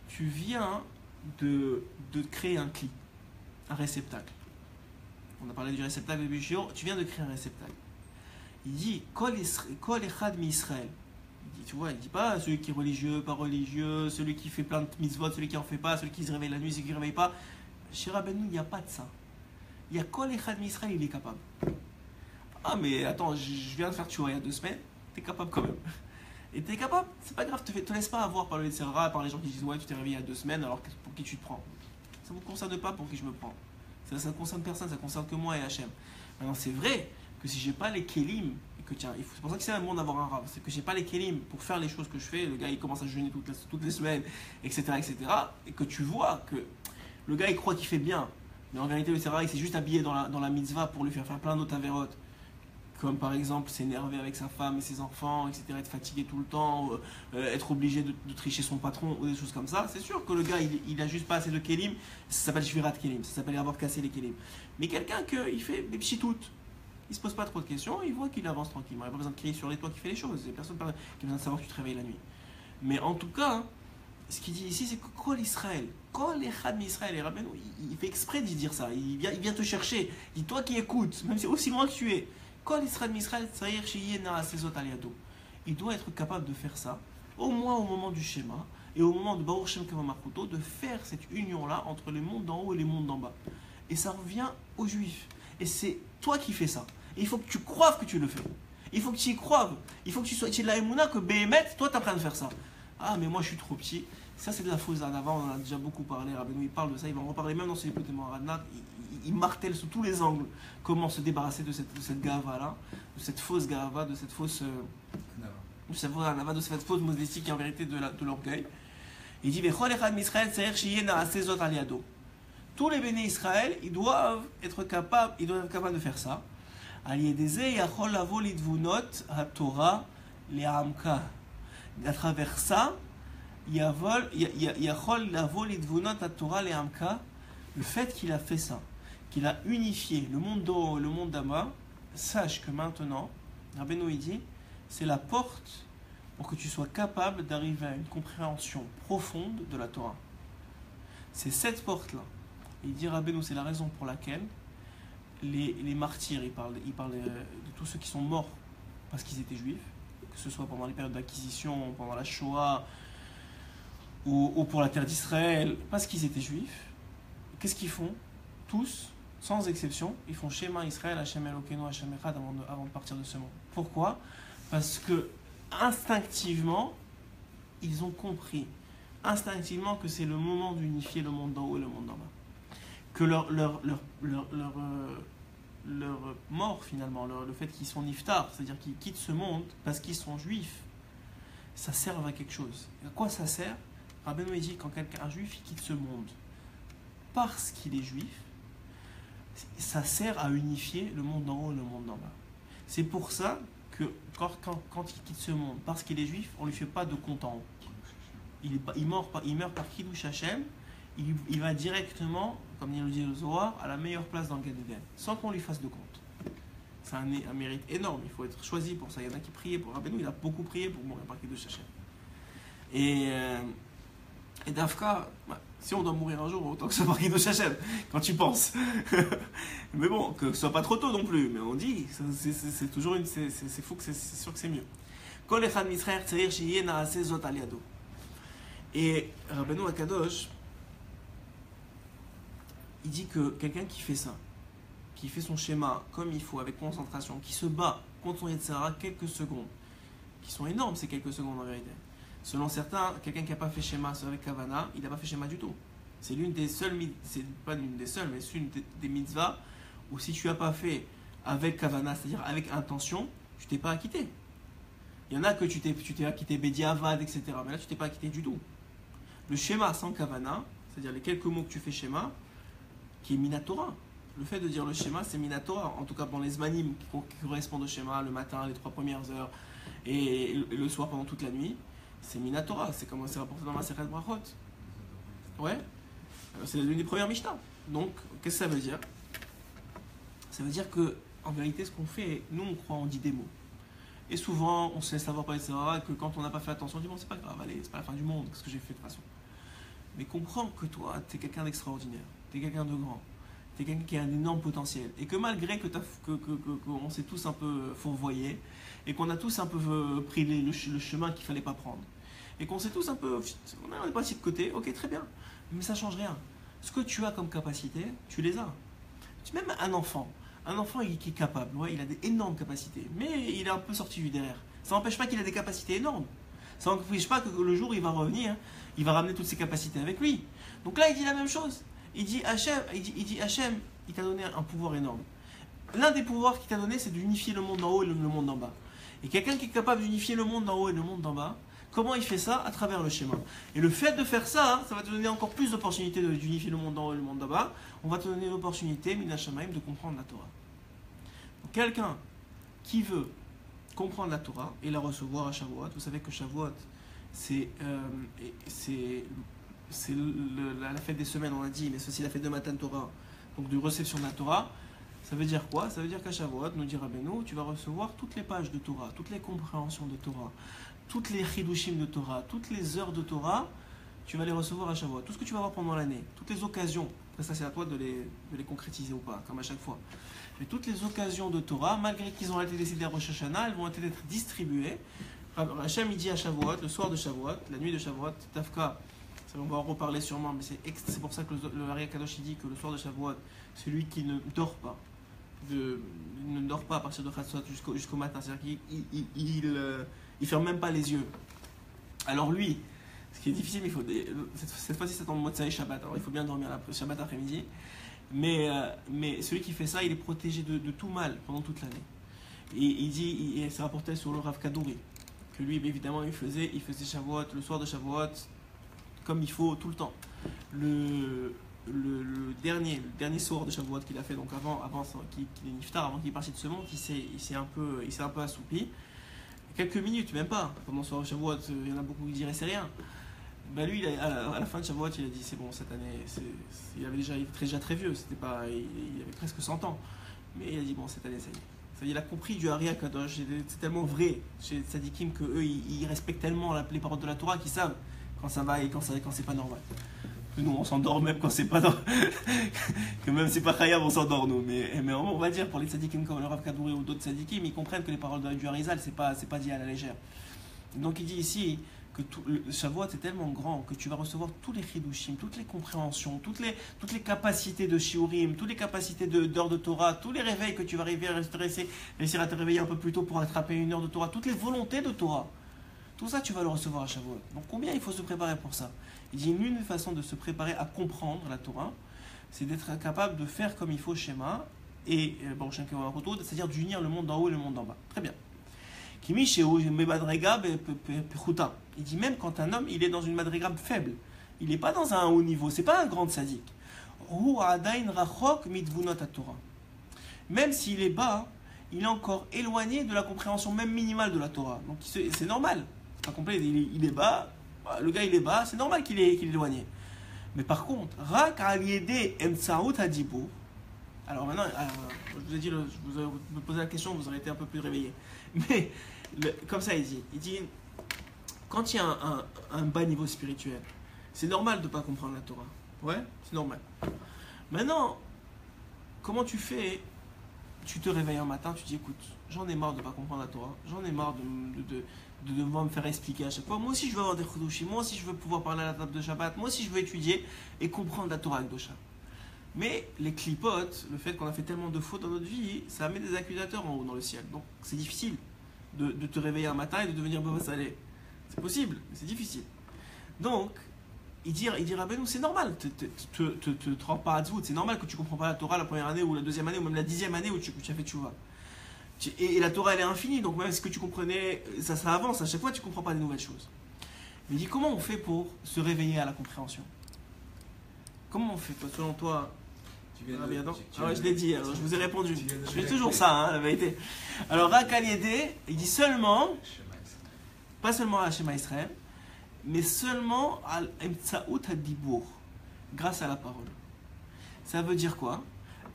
tu viens de créer un cli, un réceptacle. On a parlé du réceptacle de Bishio, tu viens de créer un réceptacle. Il dit Kol Echad mi Israël. Tu vois, il dit pas celui qui est religieux, pas religieux, celui qui fait plein de mitzvot, celui qui en fait pas, celui qui se réveille la nuit, celui qui ne réveille pas. Chez Rabbeinu, il n'y a pas de ça. Il y a Kol Echad mi Israël, il est capable. Ah mais attends, je viens de faire tchouva il y a 2 semaines. T'es capable quand même. Et t'es capable, c'est pas grave, te laisse pas avoir par le Yetzirah, par les gens qui disent ouais tu t'es réveillé il y a 2 semaines, alors pour qui tu te prends? Ça ne vous concerne pas pour qui je me prends. Ça ne concerne personne, ça concerne que moi et Hachem. Maintenant c'est vrai que si j'ai pas les kelim, et que tiens, c'est pour ça que c'est bon d'avoir un rave, c'est que j'ai pas les kelim pour faire les choses que je fais, le gars il commence à jeûner toutes les semaines, etc., et que tu vois que le gars il croit qu'il fait bien, mais en vérité le Yetzirah il s'est juste habillé dans la mitzvah pour lui faire plein d'autres avérotes. Comme par exemple s'énerver avec sa femme et ses enfants, etc., être fatigué tout le temps, être obligé de tricher son patron ou des choses comme ça, c'est sûr que le gars il a juste pas assez de kelim, ça s'appelle shvirat kelim, ça s'appelle avoir cassé les kelim. Mais quelqu'un qui fait des pchitoutes, il se pose pas trop de questions, il voit qu'il avance tranquillement, il n'a pas besoin de crier sur les toits qui fait les choses, il n'y a personne qui a besoin de savoir que tu te réveilles la nuit. Mais en tout cas, ce qu'il dit ici, c'est que Kol Israël, Kol Echad Israël, et Rabbeinu, il fait exprès d'y dire ça, il vient te chercher, il dit toi qui écoutes, même si aussi loin que tu es, il doit être capable de faire ça, au moins au moment du schéma, et au moment de Baruch Shem Kevon Malchuto, de faire cette union-là entre les mondes d'en haut et les mondes d'en bas. Et ça revient aux Juifs. Et c'est toi qui fais ça. Et il faut que tu croives que tu le fais. Il faut que tu y croives. Il faut que tu sois de la Emouna, que Béhémet, toi tu es en train de faire ça. Ah, mais moi je suis trop petit. Ça, c'est de la fausse Anava, on en a déjà beaucoup parlé. Rabbeinu, il parle de ça, il va en reparler même dans ses écoutes Moharadna. Il martèle sous tous les angles comment se débarrasser de cette gava-là, de cette fausse gava, de cette fausse Anava, de cette fausse modestie qui est en vérité de l'orgueil. Il dit tous les bénis Israël, ils doivent être capables de faire ça. À travers ça, le fait qu'il a fait ça, qu'il a unifié le monde d'en haut et le monde d'en bas, sache que maintenant, Rabbeinu il dit, c'est la porte pour que tu sois capable d'arriver à une compréhension profonde de la Torah. C'est cette porte-là. Il dit Rabbeinu, c'est la raison pour laquelle les martyrs, il parle de tous ceux qui sont morts parce qu'ils étaient juifs, que ce soit pendant les périodes d'acquisition, pendant la Shoah, ou pour la terre d'Israël, parce qu'ils étaient juifs. Qu'est-ce qu'ils font? Tous, sans exception, ils font Shema Israël, Hashem Elokeinu, Hashem Echad avant de partir de ce monde. Pourquoi? Parce que instinctivement, ils ont compris instinctivement que c'est le moment d'unifier le monde d'en haut et le monde d'en bas. Que leur mort finalement, le fait qu'ils sont niftar, c'est-à-dire qu'ils quittent ce monde parce qu'ils sont juifs, ça sert à quelque chose. Et à quoi ça sert? Rabbeinu dit quand un juif il quitte ce monde parce qu'il est juif, ça sert à unifier le monde d'en haut et le monde d'en bas. C'est pour ça que quand il quitte ce monde parce qu'il est juif, on ne lui fait pas de compte en haut. Il meurt par Kiddush Hashem, il va directement, comme il le dit le Zohar, à la meilleure place dans le Gan Eden, sans qu'on lui fasse de compte. C'est un mérite énorme, il faut être choisi pour ça. Il y en a qui priaient pour Rabbeinu, il a beaucoup prié pour mourir par Kiddush Hashem. Et Dafka, si on doit mourir un jour, autant que ce soit par Kiddush Hashem, quand tu penses. Mais bon, que ce soit pas trop tôt non plus, mais on dit, c'est toujours c'est fou, c'est sûr que c'est mieux. Kol echad mitzrayer tzair sheyeh naaseh zot al yado. Et Rabbeinu Akadosh, il dit que quelqu'un qui fait ça, qui fait son schéma comme il faut, avec concentration, qui se bat contre son Yetzirah quelques secondes, qui sont énormes ces quelques secondes en vérité. Selon certains, quelqu'un qui n'a pas fait schéma avec Kavana, il n'a pas fait schéma du tout. C'est l'une des seules, c'est pas l'une des seules, mais c'est une des mitzvahs où si tu n'as pas fait avec Kavana, c'est-à-dire avec intention, tu t'es pas acquitté. Il y en a que tu t'es acquitté Bediavad, etc. Mais là, tu t'es pas acquitté du tout. Le schéma sans Kavana, c'est-à-dire les quelques mots que tu fais schéma, qui est Minatora. Le fait de dire le schéma, c'est Minatora. En tout cas, pour les Zmanim qui correspondent au schéma, le matin, les 3 premières heures, et le soir pendant toute la nuit, c'est Minatora. C'est comme c'est rapporté dans ma Masechet Brachot. Ouais. C'est l'une des premières Mishnah. Donc, qu'est-ce que ça veut dire? Ça veut dire que, en vérité, ce qu'on fait, nous, on croit, on dit des mots. Et souvent, on se laisse savoir par etc. que quand on n'a pas fait attention, on dit bon, c'est pas grave, allez, c'est pas la fin du monde, qu'est-ce que j'ai fait de toute façon. Mais comprends que toi, tu es quelqu'un d'extraordinaire, tu es quelqu'un de grand, tu es quelqu'un qui a un énorme potentiel. Et que malgré qu'on s'est tous un peu fourvoyés, et qu'on a tous un peu pris le chemin qu'il fallait pas prendre, et qu'on s'est tous un peu. On est passé de côté, ok, très bien, mais ça change rien. Ce que tu as comme capacité, tu les as. Même un enfant qui est capable, ouais, il a des énormes capacités, mais il est un peu sorti du derrière. Ça n'empêche pas qu'il a des capacités énormes. Ça n'empêche pas que le jour où il va revenir, il va ramener toutes ses capacités avec lui. Donc là, il dit la même chose. Il dit Hachem, il t'a donné un pouvoir énorme. L'un des pouvoirs qu'il t'a donné, c'est d'unifier le monde d'en haut et le monde d'en bas. Et quelqu'un qui est capable d'unifier le monde d'en haut et le monde d'en bas, comment il fait ça? À travers le schéma. Et le fait de faire ça, ça va te donner encore plus d'opportunités d'unifier le monde d'en haut et le monde d'en bas. On va te donner l'opportunité, Mina Shamaim, de comprendre la Torah. Donc, quelqu'un qui veut comprendre la Torah et la recevoir à Shavuot, vous savez que Shavuot, c'est la fête des semaines, on a dit, mais c'est aussi la fête de Matan Torah, donc de réception de la Torah. Ça veut dire quoi? Ça veut dire qu'à Shavuot, nous dit Rabbeinu, tu vas recevoir toutes les pages de Torah, toutes les compréhensions de Torah, toutes les chidushim de Torah, toutes les heures de Torah, tu vas les recevoir à Shavuot. Tout ce que tu vas avoir pendant l'année, toutes les occasions, après ça c'est à toi de les concrétiser ou pas, comme à chaque fois. Mais toutes les occasions de Torah, malgré qu'ils ont été décidées à Rosh Hashanah, elles vont être distribuées. Hachem il dit à Shavuot, le soir de Shavuot, la nuit de Shavuot, Tafka, on va en reparler sûrement, mais c'est pour ça que le Ari Akadosh dit que le soir de Shavuot, celui qui ne dort pas, ne dort pas à partir de Chatzot jusqu'au matin, c'est-à-dire qu'il ferme même pas les yeux. Alors lui, ce qui est difficile, il faut cette fois-ci ça tombe Motzai Shabbat, alors il faut bien dormir la Shabbat après-midi, mais celui qui fait ça, il est protégé de tout mal pendant toute l'année. Et il dit, et c'est rapporté sur le Rav Kadouri, que lui évidemment il faisait Shavuot, le soir de Shavuot, comme il faut tout le temps. Le dernier soir de Shavuot qu'il a fait, donc avant qu'il est niftar, avant qu'il parte de ce monde, il s'est un peu assoupi. Quelques minutes, même pas. Pendant ce soir de Shavuot, il y en a beaucoup qui diraient c'est rien. bah lui, à la fin de Shavuot, il a dit c'est bon, cette année, il était déjà très vieux, c'était pas, il avait presque 100 ans. Mais il a dit bon, cette année, ça y est. Il a compris du Hari Akadosh, c'est tellement vrai chez les tzadikim qu'eux, ils respectent tellement les paroles de la Torah qu'ils savent quand ça va et quand c'est pas normal. Que nous, on s'endort même quand c'est pas normal. Que même c'est pas chayav, on s'endort nous. Mais on va dire, pour les tzadikim comme le Rav Kadouri ou d'autres tzadikim, ils comprennent que les paroles du Harizal, c'est pas dit à la légère. Donc il dit ici que le Shavuot est tellement grand que tu vas recevoir tous les chidushim, toutes les compréhensions, toutes les capacités de shiurim, toutes les capacités d'heures de Torah, tous les réveils que tu vas réussir à te réveiller un peu plus tôt pour attraper une heure de Torah, toutes les volontés de Torah. Tout ça, tu vas le recevoir à Shavuot. Donc combien il faut se préparer pour ça? Il dit une façon de se préparer à comprendre la Torah, c'est d'être capable de faire comme il faut schéma, et bon, c'est-à-dire d'unir le monde d'en haut et le monde d'en bas. Très bien. Il dit même quand un homme il est dans une madriga faible, il n'est pas dans un haut niveau, c'est pas un grand sadique. Même s'il est bas, il est encore éloigné de la compréhension même minimale de la Torah. Donc c'est normal, c'est pas complet, il est bas, le gars il est bas, c'est normal qu'il est éloigné. Mais par contre, alors maintenant, je vous ai dit, je vous ai posé la question, vous aurez été un peu plus réveillé. Mais comme ça, il dit, quand il y a un bas niveau spirituel, c'est normal de ne pas comprendre la Torah. Ouais, c'est normal. Maintenant, comment tu fais? Tu te réveilles un matin, tu dis, écoute, j'en ai marre de ne pas comprendre la Torah, j'en ai marre de devoir me faire expliquer à chaque fois. Moi aussi, je veux avoir des chidushim, moi aussi, je veux pouvoir parler à la table de Shabbat, moi aussi, je veux étudier et comprendre la Torah avec Dosha. Mais les clipotes, le fait qu'on a fait tellement de fautes dans notre vie, ça met des accusateurs en haut dans le ciel. Donc c'est difficile de te réveiller un matin et de devenir Baba Saleh. C'est possible, mais c'est difficile. Donc, il dit Rabbeinu, c'est normal, te rends pas à Tzvout, c'est normal que tu ne comprends pas la Torah la première année ou la deuxième année ou même la 10e année où tu as fait Tchouva. Et la Torah elle est infinie, donc même ce que tu comprenais, ça avance, à chaque fois tu ne comprends pas des nouvelles choses. Mais il dit comment on fait pour se réveiller à la compréhension? Comment on fait, selon toi? Ouais, je l'ai dit, alors je vous ai répondu. Je fais toujours ça, hein, la vérité. Alors, Rak Yedé, il dit seulement, pas seulement à Shema Israël, mais seulement à Emtsaout Hadibour, grâce à la parole. Ça veut dire quoi?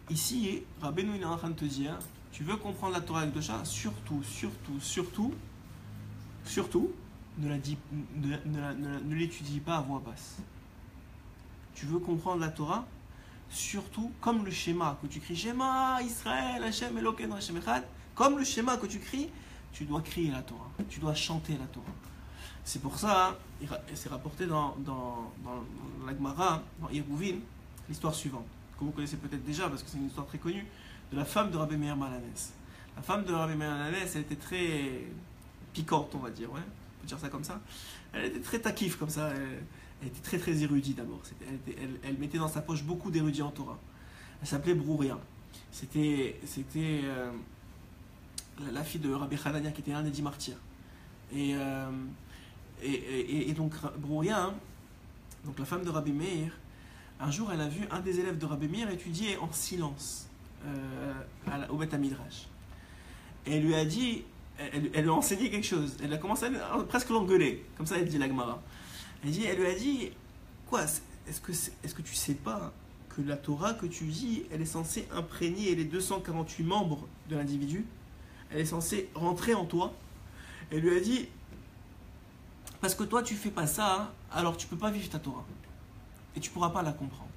Ici, Rabbeinu est en train de te dire, tu veux comprendre la Torah avec Dosha, surtout, ne l'étudie pas à voix basse. Tu veux comprendre la Torah, surtout comme le schéma que tu cries Shema Israël Hashem Elokeinu Hashem Echad, comme le schéma que tu cries, tu dois crier la Torah, tu dois chanter la Torah. C'est pour ça, c'est rapporté dans la Gemara, dans Iruvin, l'histoire suivante, que vous connaissez peut-être déjà parce que c'est une histoire très connue, de la femme de Rabbi Meir Malanès. La femme de Rabbi Meir Malanès, elle était très piquante, on va dire, ouais, on peut dire ça comme ça. Elle était très taquif comme ça. Elle était très très érudite d'abord. Elle mettait dans sa poche beaucoup d'érudits en Torah. Elle s'appelait Brouria. C'était la fille de Rabbi Hanania qui était un des 10 martyrs. Et donc Brouria, hein, donc la femme de Rabbi Meir, un jour elle a vu un des élèves de Rabbi Meir étudier en silence au Beth Midrash. Et elle lui a dit, elle lui a enseigné quelque chose. Elle a commencé à presque l'engueuler. Comme ça elle dit la Gemara. Elle lui a dit, quoi, est-ce que tu sais pas que la Torah que tu lis, elle est censée imprégner les 248 membres de l'individu? Elle est censée rentrer en toi. Elle lui a dit, parce que toi tu fais pas ça, alors tu peux pas vivre ta Torah. Et tu pourras pas la comprendre.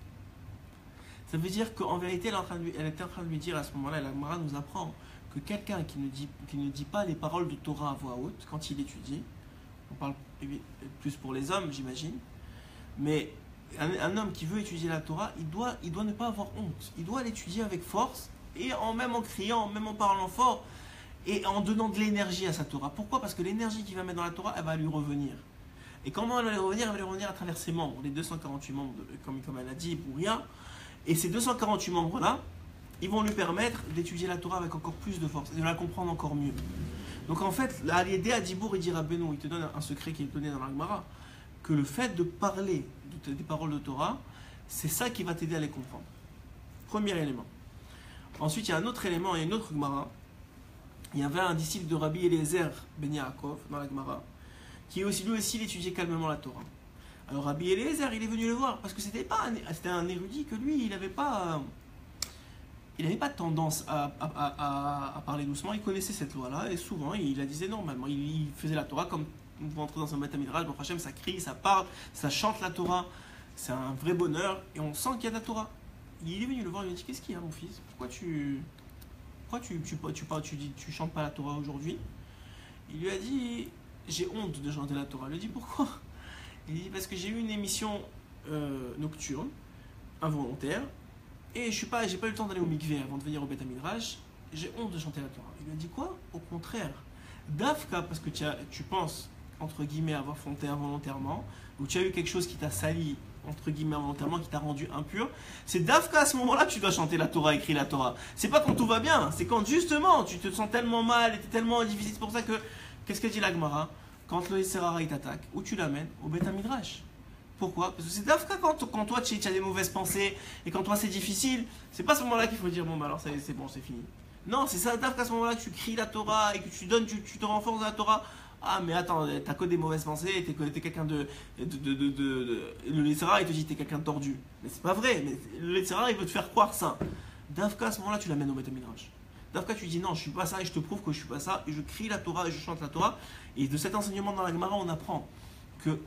Ça veut dire qu'en vérité, elle était en train de lui dire à ce moment-là, la Gemara nous apprend que quelqu'un qui ne dit pas les paroles de Torah à voix haute, quand il étudie, on parle plus pour les hommes, j'imagine, mais un homme qui veut étudier la Torah, il doit ne pas avoir honte. Il doit l'étudier avec force, et même en criant, même en parlant fort, et en donnant de l'énergie à sa Torah. Pourquoi? Parce que l'énergie qu'il va mettre dans la Torah, elle va lui revenir. Et comment elle va lui revenir? Elle va lui revenir à travers ses membres, les 248 membres, comme elle a dit, Brouria. Et ces 248 membres-là, ils vont lui permettre d'étudier la Torah avec encore plus de force, et de la comprendre encore mieux. Donc en fait, l'Aliédé Adibour, il dit Rabbeinu, il te donne un secret qui est donné dans la Gemara, que le fait de parler des paroles de Torah, c'est ça qui va t'aider à les comprendre. Premier élément. Ensuite, il y a un autre élément, il y a une autre Gemara. Il y avait un disciple de Rabbi Eliezer Ben Yaakov dans la Gemara, qui lui aussi il étudiait calmement la Torah. Alors Rabbi Eliezer, il est venu le voir, parce que c'était un érudit que lui, il n'avait pas tendance à parler doucement, il connaissait cette loi-là, et souvent, il la disait normalement, il faisait la Torah comme vous rentrez dans un Beth Midrash, bon Hachem, ça crie, ça parle, ça chante la Torah, c'est un vrai bonheur, et on sent qu'il y a de la Torah. Il est venu le voir, il lui a dit, qu'est-ce qu'il y a mon fils? Pourquoi tu chantes pas la Torah aujourd'hui? Il lui a dit, j'ai honte de chanter la Torah. Il lui a dit, pourquoi? Il dit, parce que j'ai eu une émission nocturne, involontaire, et j'ai pas eu le temps d'aller au mikvé avant de venir au Beth Midrash, j'ai honte de chanter la Torah. Il lui a dit quoi? Au contraire, Dafka, parce que tu penses, entre guillemets, avoir fauté involontairement, ou tu as eu quelque chose qui t'a sali, entre guillemets, involontairement, qui t'a rendu impur, c'est Dafka à ce moment-là que tu dois chanter la Torah, écrire la Torah. C'est pas quand tout va bien, c'est quand justement tu te sens tellement mal et t'es tellement difficile. C'est pour ça que, qu'est-ce que dit la Gemara? Quand le Yetzer Hara il t'attaque, où tu l'amènes? Au Beth Midrash. Pourquoi? Parce que c'est Dafka quand toi tu as des mauvaises pensées et quand toi c'est difficile, c'est pas à ce moment-là qu'il faut dire bon bah alors c'est bon, c'est fini. Non, c'est ça Dafka à ce moment-là que tu cries la Torah et que tu te renforces dans la Torah. Ah mais attends, t'as que des mauvaises pensées, t'es quelqu'un de le Yetzer Hara il te dit t'es quelqu'un de tordu. Mais c'est pas vrai, mais le Yetzer Hara il veut te faire croire ça. Dafka à ce moment-là tu l'amènes au Beth Midrash. Dafka tu dis non je suis pas ça et je te prouve que je suis pas ça et je crie la Torah et je chante la Torah. Et de cet enseignement dans la Gemara on apprend que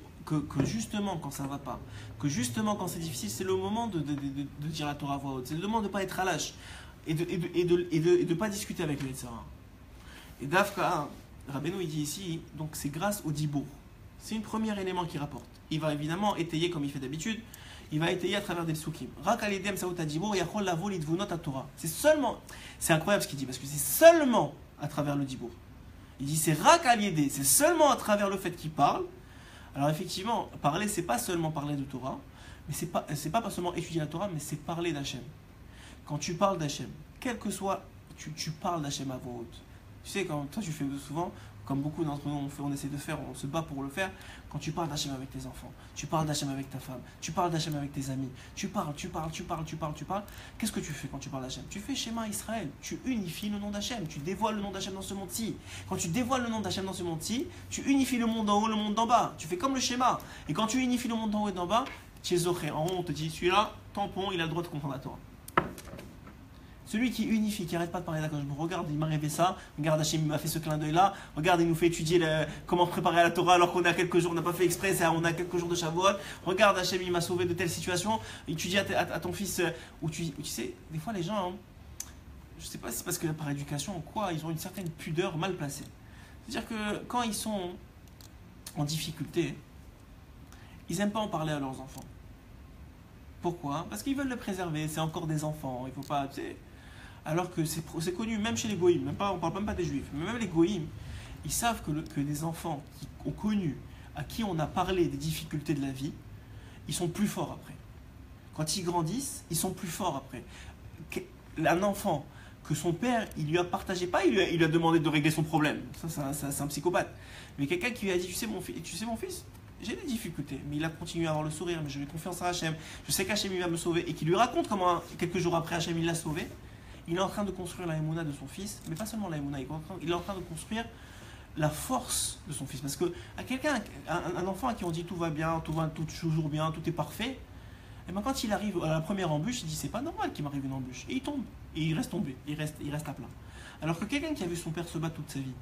justement quand ça va pas, que justement quand c'est difficile, c'est le moment de dire la Torah à voix haute, c'est le moment de ne pas être à lâche et de pas discuter avec le Yetzer Hara. Et Dafka, Rabbeinu il dit ici, donc c'est grâce au dibour. C'est un premier élément qu'il rapporte. Il va évidemment étayer comme il fait d'habitude, il va étayer à travers des psukim. Rak alidem saout dibour yachol lavo lidvunot Torah. C'est incroyable ce qu'il dit parce que c'est seulement à travers le dibour. Il dit c'est rak alidem, c'est seulement à travers le fait qu'il parle. Alors effectivement, parler, c'est pas seulement parler de Torah, mais c'est pas seulement étudier la Torah, mais c'est parler d'Hachem. Quand tu parles d'Hachem, quel que soit, tu parles d'Hachem à voix haute. Tu sais, quand toi tu fais souvent, comme beaucoup d'entre nous on essaie de faire, on se bat pour le faire, quand tu parles d'Hachem avec tes enfants, tu parles d'Hachem avec ta femme, tu parles d'Hachem avec tes amis, tu parles, qu'est-ce que tu fais quand tu parles d'Hachem? Tu fais Shema Israël, tu unifies le nom d'Hachem, tu dévoiles le nom d'Hachem dans ce monde-ci. Quand tu dévoiles le nom d'Hachem dans ce monde-ci, tu unifies le monde d'en haut, le monde d'en bas, tu fais comme le schéma. Et quand tu unifies le monde d'en haut et d'en bas, tu es zoché. En haut on te dit, celui-là, tampon, il a le droit de comprendre la Torah. Celui qui unifie, qui n'arrête pas de parler d'accord, je me regarde, il m'a rêvé ça, regarde Hachem, il m'a fait ce clin d'œil là, regarde, il nous fait étudier comment préparer la Torah alors qu'on a quelques jours, on n'a pas fait exprès, on a quelques jours de Shavuot, regarde Hachem, il m'a sauvé de telle situation, et tu dis à ton fils, ou tu sais, des fois les gens, je sais pas si c'est parce que par éducation ou quoi, ils ont une certaine pudeur mal placée. C'est-à-dire que quand ils sont en difficulté, ils n'aiment pas en parler à leurs enfants. Pourquoi? Parce qu'ils veulent le préserver, c'est encore des enfants, il faut pas, tu sais. Alors que c'est connu, même chez les goïms, on ne parle même pas des juifs, mais même les goïms, ils savent que les enfants qui ont connu, à qui on a parlé des difficultés de la vie, ils sont plus forts après. Quand ils grandissent, ils sont plus forts après. Un enfant que son père, il lui a partagé pas, il lui a demandé de régler son problème, ça c'est un psychopathe. Mais quelqu'un qui lui a dit, tu sais mon fils, j'ai des difficultés, mais il a continué à avoir le sourire, mais j'ai confiance à Hachem, je sais qu'Hachem il va me sauver, et qui lui raconte comment quelques jours après Hachem il l'a sauvé. Il est en train de construire la émouna de son fils, mais pas seulement la émouna, il est en train de construire la force de son fils. Parce que à quelqu'un, un enfant à qui on dit tout va bien, tout toujours bien, tout est parfait, et bien quand il arrive à la première embûche, il dit c'est pas normal qu'il m'arrive une embûche. Et il tombe, et il reste tombé, il reste à plat. Alors que quelqu'un qui a vu son père se battre toute sa vie,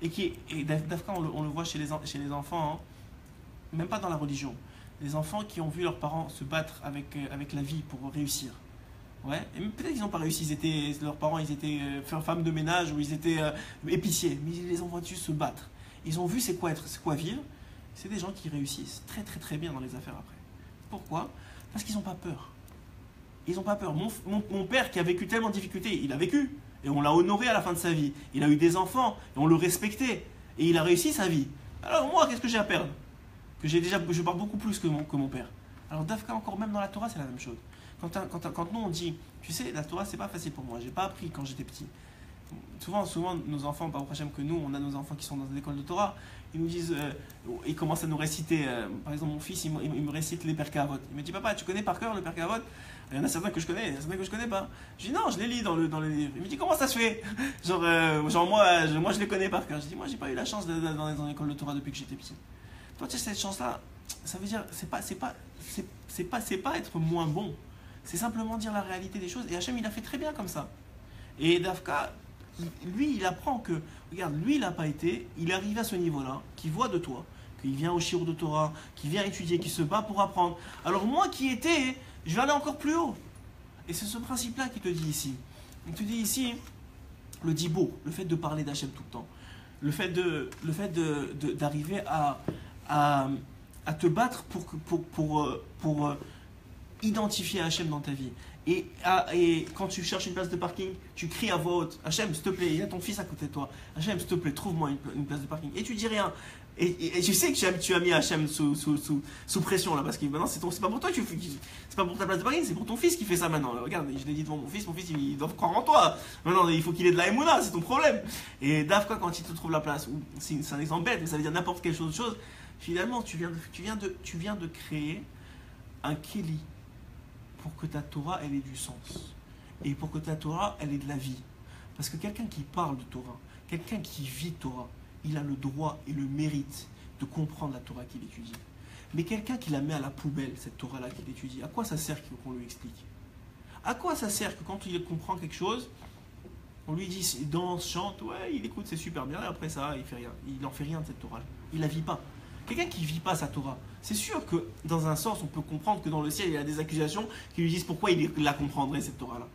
et Dafka on le voit chez les enfants, hein, même pas dans la religion, les enfants qui ont vu leurs parents se battre avec la vie pour réussir. Ouais, et peut-être qu'ils n'ont pas réussi, leurs parents ils étaient femmes de ménage ou ils étaient épiciers, mais ils les ont vus se battre. Ils ont vu c'est quoi vivre. C'est des gens qui réussissent très très très bien dans les affaires après. Pourquoi? Parce qu'ils n'ont pas peur. Ils n'ont pas peur. Mon père qui a vécu tellement de difficultés, il a vécu et on l'a honoré à la fin de sa vie. Il a eu des enfants et on le respectait et il a réussi sa vie. Alors moi, qu'est-ce que j'ai à perdre? Je parle beaucoup plus que mon père. Alors Dafka encore même dans la Torah c'est la même chose. Quand nous on dit, tu sais, la Torah c'est pas facile pour moi, j'ai pas appris quand j'étais petit. Souvent nos enfants, par exemple que nous, on a nos enfants qui sont dans des écoles de Torah, ils nous disent, ils commencent à nous réciter, par exemple mon fils, il me récite les Perkei Avot. Il me dit, papa, tu connais par cœur le Perkei Avot? Il y en a certains que je connais, il y en a certains que je connais pas. Je dis, non, je les lis dans les livres. Il me dit, comment ça se fait? Moi je les connais par cœur. Je dis, moi j'ai pas eu la chance d'aller dans l'école de Torah depuis que j'étais petit. Toi tu as cette chance-là, ça veut dire, c'est pas être moins bon. C'est simplement dire la réalité des choses. Et Hachem, il a fait très bien comme ça. Et Dafka, lui, il apprend que, regarde, lui, il n'a pas été, il est arrivé à ce niveau-là, qui voit de toi, qu'il vient au shiur de Torah, qui vient étudier, qui se bat pour apprendre. Alors moi qui étais, je vais aller encore plus haut. Et c'est ce principe-là qu'il te dit ici. Il te dit ici, le dibour, le fait de parler d'Hachem tout le temps, le fait d'arriver à te battre pour identifier Hachem dans ta vie. Et quand tu cherches une place de parking, tu cries à voix haute, Hachem, s'il te plaît, il y a ton fils à côté de toi, Hachem, s'il te plaît, trouve-moi une place de parking. Et tu dis rien. Et tu sais que tu as mis Hachem sous pression là, parce que maintenant c'est pas pour toi, c'est pas pour ta place de parking, c'est pour ton fils qui fait ça maintenant. Regarde, je l'ai dit devant mon fils il doit croire en toi. Maintenant il faut qu'il ait de la émouna, c'est ton problème. Et Dafka, quand il te trouve la place, c'est un exemple bête, mais ça veut dire n'importe quelle chose, finalement tu viens de créer un kéli pour que ta Torah elle ait du sens. Et pour que ta Torah elle ait de la vie. Parce que quelqu'un qui parle de Torah, quelqu'un qui vit Torah, il a le droit et le mérite de comprendre la Torah qu'il étudie. Mais quelqu'un qui la met à la poubelle, cette Torah-là qu'il étudie, à quoi ça sert qu'on lui explique? À quoi ça sert que quand il comprend quelque chose, on lui dit danse, chante, ouais, il écoute, c'est super bien, et après ça, il fait rien. Il n'en fait rien de cette Torah-là. Il la vit pas. Quelqu'un qui ne vit pas sa Torah, c'est sûr que dans un sens, on peut comprendre que dans le ciel, il y a des accusations qui lui disent pourquoi il la comprendrait, cette Torah-là.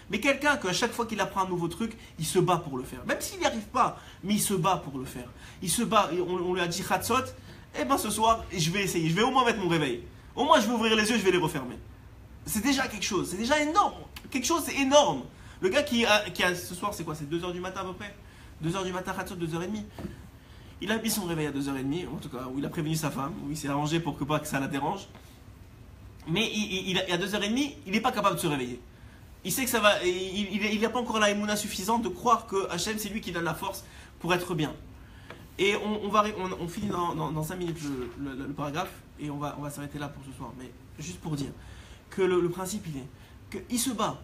Mais quelqu'un qu'à chaque fois qu'il apprend un nouveau truc, il se bat pour le faire. Même s'il n'y arrive pas, mais il se bat pour le faire. Il se bat, on lui a dit Khatsot, eh ben ce soir, je vais essayer, je vais au moins mettre mon réveil. Au moins je vais ouvrir les yeux, je vais les refermer. C'est déjà quelque chose, c'est déjà énorme. Quelque chose, c'est énorme. Le gars qui a ce soir, c'est quoi? C'est 2h du matin à peu près? 2h du matin, Khatsot, 2h30. Il a mis son réveil à 2h30, en tout cas, où il a prévenu sa femme, où il s'est arrangé pour que pas que ça la dérange. Mais à 2h30, il n'est pas capable de se réveiller. Il sait que ça va, il n'a pas encore la émouna suffisante de croire que Hachem c'est lui qui donne la force pour être bien. Et on finit dans 5 minutes le paragraphe et on va s'arrêter là pour ce soir. Mais juste pour dire que le principe il est qu'il se bat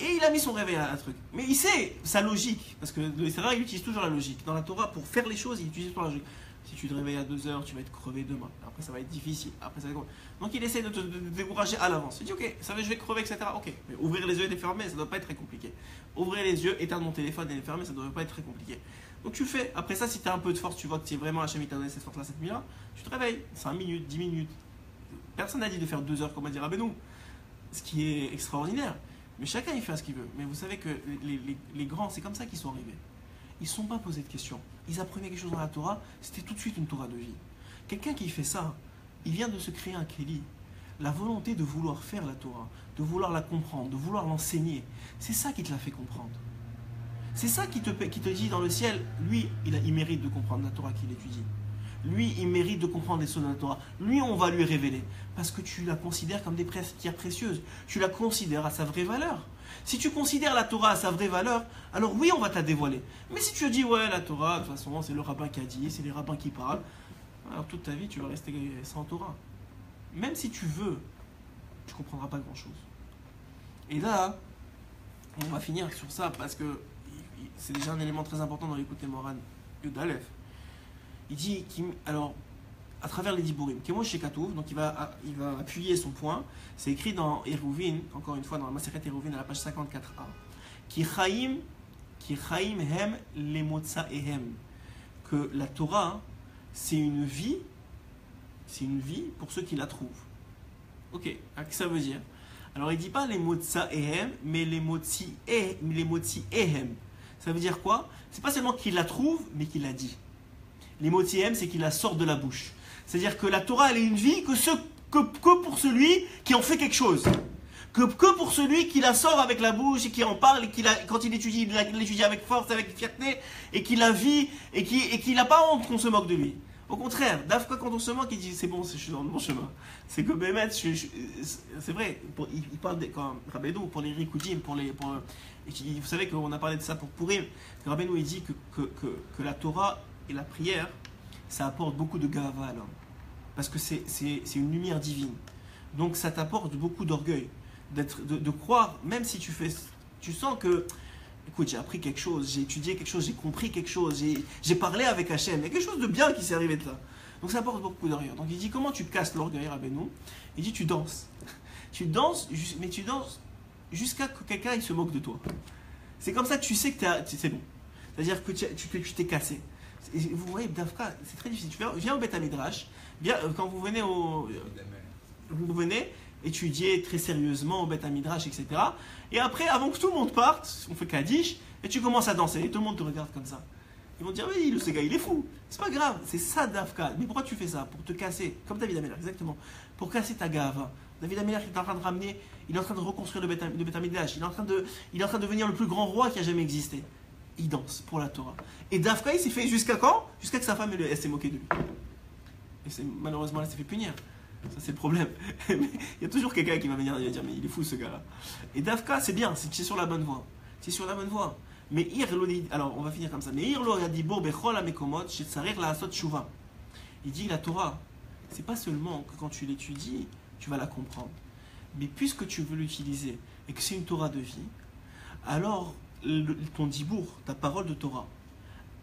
et il a mis son réveil à un truc. Mais il sait sa logique, parce que le Israël il utilise toujours la logique. Dans la Torah, pour faire les choses, il utilise toujours la logique. Si tu te réveilles à 2h, tu vas être crevé demain. Après, ça va être difficile. Après, ça va être... Donc, il essaie de te décourager à l'avance. Il dit, ok, ça va, je vais crever, etc. Ok, mais ouvrir les yeux et les fermer, ça ne doit pas être très compliqué. Ouvrir les yeux, éteindre mon téléphone et les fermer, ça ne devrait pas être très compliqué. Donc, tu fais. Après ça, si tu as un peu de force, tu vois que tu es vraiment Hachem, il t'a donné cette force-là, cette nuit-là, tu te réveilles. 5 minutes, 10 minutes. Personne n'a dit de faire 2 heures, comme a dit Rabbeinu. Ce qui est extraordinaire. Mais chacun, il fait ce qu'il veut. Mais vous savez que les grands, c'est comme ça qu'ils sont arrivés. Ils ne se sont pas posés de questions. Ils apprenaient quelque chose dans la Torah, c'était tout de suite une Torah de vie. Quelqu'un qui fait ça, il vient de se créer un kéli. La volonté de vouloir faire la Torah, de vouloir la comprendre, de vouloir l'enseigner, c'est ça qui te l'a fait comprendre. C'est ça qui te dit dans le ciel, lui, il mérite de comprendre la Torah qu'il étudie. Lui, il mérite de comprendre les sons de la Torah. Lui, on va lui révéler. Parce que tu la considères comme des pierres précieuses. Tu la considères à sa vraie valeur. Si tu considères la Torah à sa vraie valeur, alors oui, on va te la dévoiler. Mais si tu dis, ouais, la Torah, de toute façon, c'est le rabbin qui a dit, c'est les rabbins qui parlent, alors toute ta vie, tu vas rester sans Torah. Même si tu veux, tu ne comprendras pas grand-chose. Et là, on va finir sur ça, parce que c'est déjà un élément très important dans l'écoute Moran Yudalef. Il dit, alors, à travers les Diborim, Kemo Shekatouf, donc il va appuyer son point, c'est écrit dans Eruvin, encore une fois dans la Maseret Eruvin à la page 54a, Ki Chaim Hem Lemotza Ehem, que la Torah, c'est une vie pour ceux qui la trouvent. Ok, qu'est-ce que ça veut dire? Alors il dit pas les Motza Ehem, mais les Motzi Ehem. Ça veut dire quoi? C'est pas seulement qu'il la trouve, mais qu'il la dit. Les Motzi Ehem, c'est qu'il la sort de la bouche. C'est-à-dire que la Torah, elle est une vie que pour celui qui en fait quelque chose. Que pour celui qui la sort avec la bouche et qui en parle, et quand il l'étudie avec force, avec fierté, et qui la vit, et qui n'a pas honte qu'on se moque de lui. Au contraire, Dafka, quand on se moque, il dit c'est bon, je suis dans le bon chemin. C'est que Bémet, c'est vrai, il parle quand Rabbeinu, pour les Rikoudim, vous savez qu'on a parlé de ça pour Purim, Rabbeinu il dit que la Torah et la prière, ça apporte beaucoup de gava à l'homme. Parce que c'est une lumière divine. Donc ça t'apporte beaucoup d'orgueil. De croire, même si tu sens que, écoute, j'ai appris quelque chose, j'ai étudié quelque chose, j'ai compris quelque chose, j'ai parlé avec Hachem, il y a quelque chose de bien qui s'est arrivé de là. Donc ça apporte beaucoup d'orgueil. Donc il dit comment tu casses l'orgueil, Rabbeinu? Il dit tu danses. Tu danses, mais tu danses jusqu'à que quelqu'un il se moque de toi. C'est comme ça que tu sais que c'est bon. C'est-à-dire que tu t'es cassé. Et vous voyez, Dafka, c'est très difficile. Tu viens au Beth Midrash, quand vous venez vous venez étudier très sérieusement au Beth Midrash, etc. Et après, avant que tout le monde parte, on fait Kaddish, et tu commences à danser, et tout le monde te regarde comme ça. Ils vont dire, oui, ce gars, il est fou. C'est pas grave, c'est ça Dafka. Mais pourquoi tu fais ça? Pour te casser, comme David Ameller, exactement. Pour casser ta gava. David Ameller, il est en train de ramener, il est en train de reconstruire le Beth Midrash. Il est en train de devenir le plus grand roi qui a jamais existé. Il danse pour la Torah. Et Dafka, il s'est fait jusqu'à quand? Jusqu'à que sa femme, elle s'est moquée de lui. Et malheureusement, elle s'est fait punir. Ça, c'est le problème. Mais il y a toujours quelqu'un qui va venir et dire, mais il est fou ce gars-là. Et Dafka, c'est bien, c'est sur la bonne voie. C'est sur la bonne voie. Mais alors, on va finir comme ça. Mais il dit la Torah, c'est pas seulement que quand tu l'étudies, tu vas la comprendre. Mais puisque tu veux l'utiliser et que c'est une Torah de vie, alors ton dibour, ta parole de Torah,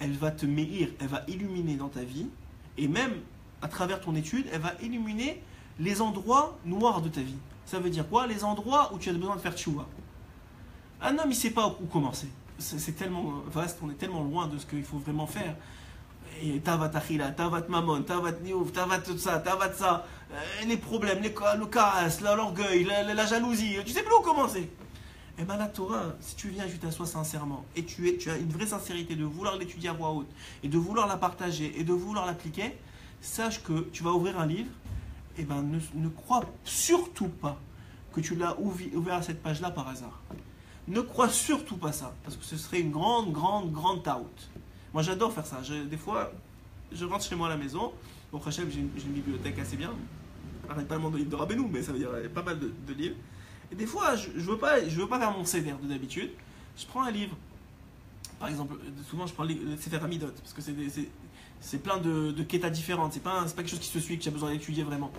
elle va te meïr, elle va illuminer dans ta vie, et même à travers ton étude, elle va illuminer les endroits noirs de ta vie. Ça veut dire quoi? Les endroits où tu as besoin de faire tchouva. Un homme, il ne sait pas où commencer. C'est tellement vaste, on est tellement loin de ce qu'il faut vraiment faire. Et tavat achila, tavat mamon, tavat niouf, tavat tout ça, tavat ça, les problèmes, le casse, l'orgueil, la jalousie, tu sais plus où commencer. Et bien la Torah, si tu viens, tu t'assois sincèrement, et tu as une vraie sincérité de vouloir l'étudier à voix haute, et de vouloir la partager, et de vouloir l'appliquer, sache que tu vas ouvrir un livre, et ben ne crois surtout pas que tu l'as ouvert à cette page-là par hasard. Ne crois surtout pas ça, parce que ce serait une grande taout. Moi j'adore faire ça. Des fois, je rentre chez moi à la maison, au Hachem, j'ai une bibliothèque assez bien, pas tellement de livres de Rabbeinu, mais ça veut dire pas mal de livres. Et des fois, je veux pas faire mon CDR de d'habitude. Je prends un livre. Par exemple, souvent je prends le Sefer Hamidot, parce que c'est plein de kétas différentes. C'est pas quelque chose qui se suit, que j'ai besoin d'étudier vraiment.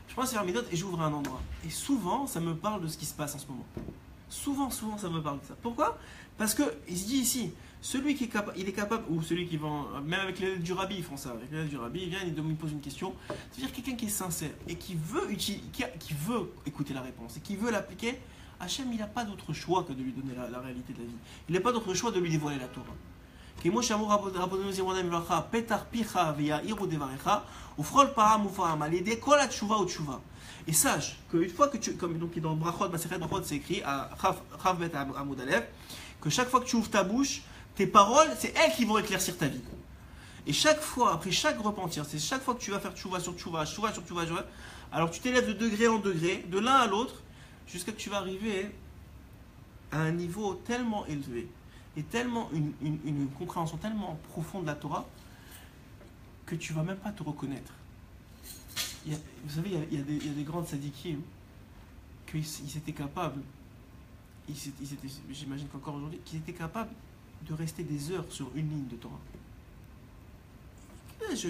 Je prends un Sefer Hamidot et j'ouvre un endroit. Et souvent, ça me parle de ce qui se passe en ce moment. Souvent, ça me parle de ça. Pourquoi? Parce que il se dit ici, celui qui est capable, il est capable, ou celui qui vend, même avec les lettres du Rabbi, ils font ça. Avec les lettres du Rabbi, il vient, il me pose une question. C'est-à-dire quelqu'un qui est sincère et qui veut écouter la réponse et qui veut l'appliquer. Hachem, il n'a pas d'autre choix que de lui donner la réalité de la vie. Il n'a pas d'autre choix de lui dévoiler la Torah. Et sache qu'une fois que comme donc dans Brachot, Masechet Brachot, c'est écrit à Chav Bet Amud Aleph, que chaque fois que tu ouvres ta bouche, tes paroles, c'est elles qui vont éclaircir ta vie. Et chaque fois, après chaque repentir, c'est chaque fois que tu vas faire tchouva sur tchouva, alors tu t'élèves de degré en degré, de l'un à l'autre, jusqu'à ce que tu vas arriver à un niveau tellement élevé, et tellement une compréhension tellement profonde de la Torah, que tu ne vas même pas te reconnaître. Vous savez, il y a des grands tzadikim qu'ils étaient capables, j'imagine qu'encore aujourd'hui, qu'ils étaient capables de rester des heures sur une ligne de Torah.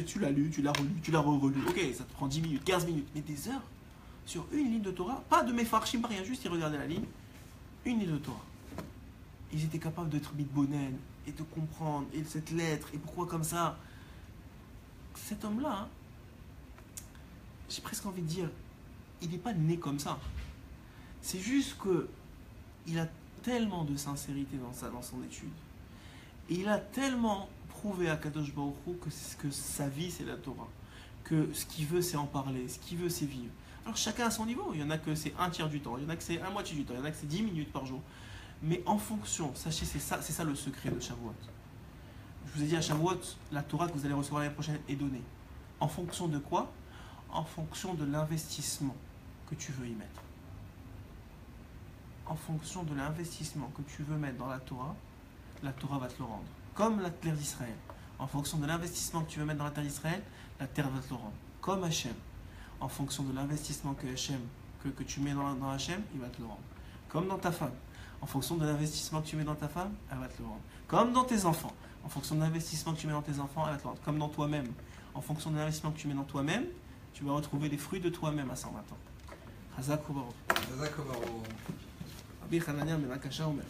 Tu l'as lu, tu l'as relu, tu l'as relu. Ok, ça te prend 10 minutes, 15 minutes, mais des heures sur une ligne de Torah, pas de mefarshim, pas rien, juste ils regardaient la ligne, une ligne de Torah. Ils étaient capables d'être mitbonen et de comprendre, et cette lettre, et pourquoi comme ça. Cet homme-là, hein, j'ai presque envie de dire, il n'est pas né comme ça. C'est juste qu'il a tellement de sincérité dans son étude. Et il a tellement prouvé à Kadosh Baruch Hu que sa vie c'est la Torah. Que ce qu'il veut c'est en parler, ce qu'il veut c'est vivre. Alors chacun à son niveau, il y en a que c'est un tiers du temps, il y en a que c'est un moitié du temps, il y en a que c'est 10 minutes par jour. Mais en fonction, sachez, c'est ça le secret de Shavuot. Je vous ai dit à Shavuot, la Torah que vous allez recevoir l'année prochaine est donnée. En fonction de quoi? En fonction de l'investissement que tu veux y mettre. En fonction de l'investissement que tu veux mettre dans la Torah va te le rendre. Comme la terre d'Israël. En fonction de l'investissement que tu veux mettre dans la terre d'Israël, la terre va te le rendre. Comme Hachem. En fonction de l'investissement que tu mets dans Hachem, il va te le rendre. Comme dans ta femme. En fonction de l'investissement que tu mets dans ta femme, elle va te le rendre. Comme dans tes enfants. En fonction de l'investissement que tu mets dans tes enfants, elle va te le rendre. Comme dans toi-même. En fonction de l'investissement que tu mets dans toi-même, tu vas retrouver les fruits de toi-même à 120 ans. Chazak Ubaru. Rabbi Hanania Merakasha Omer.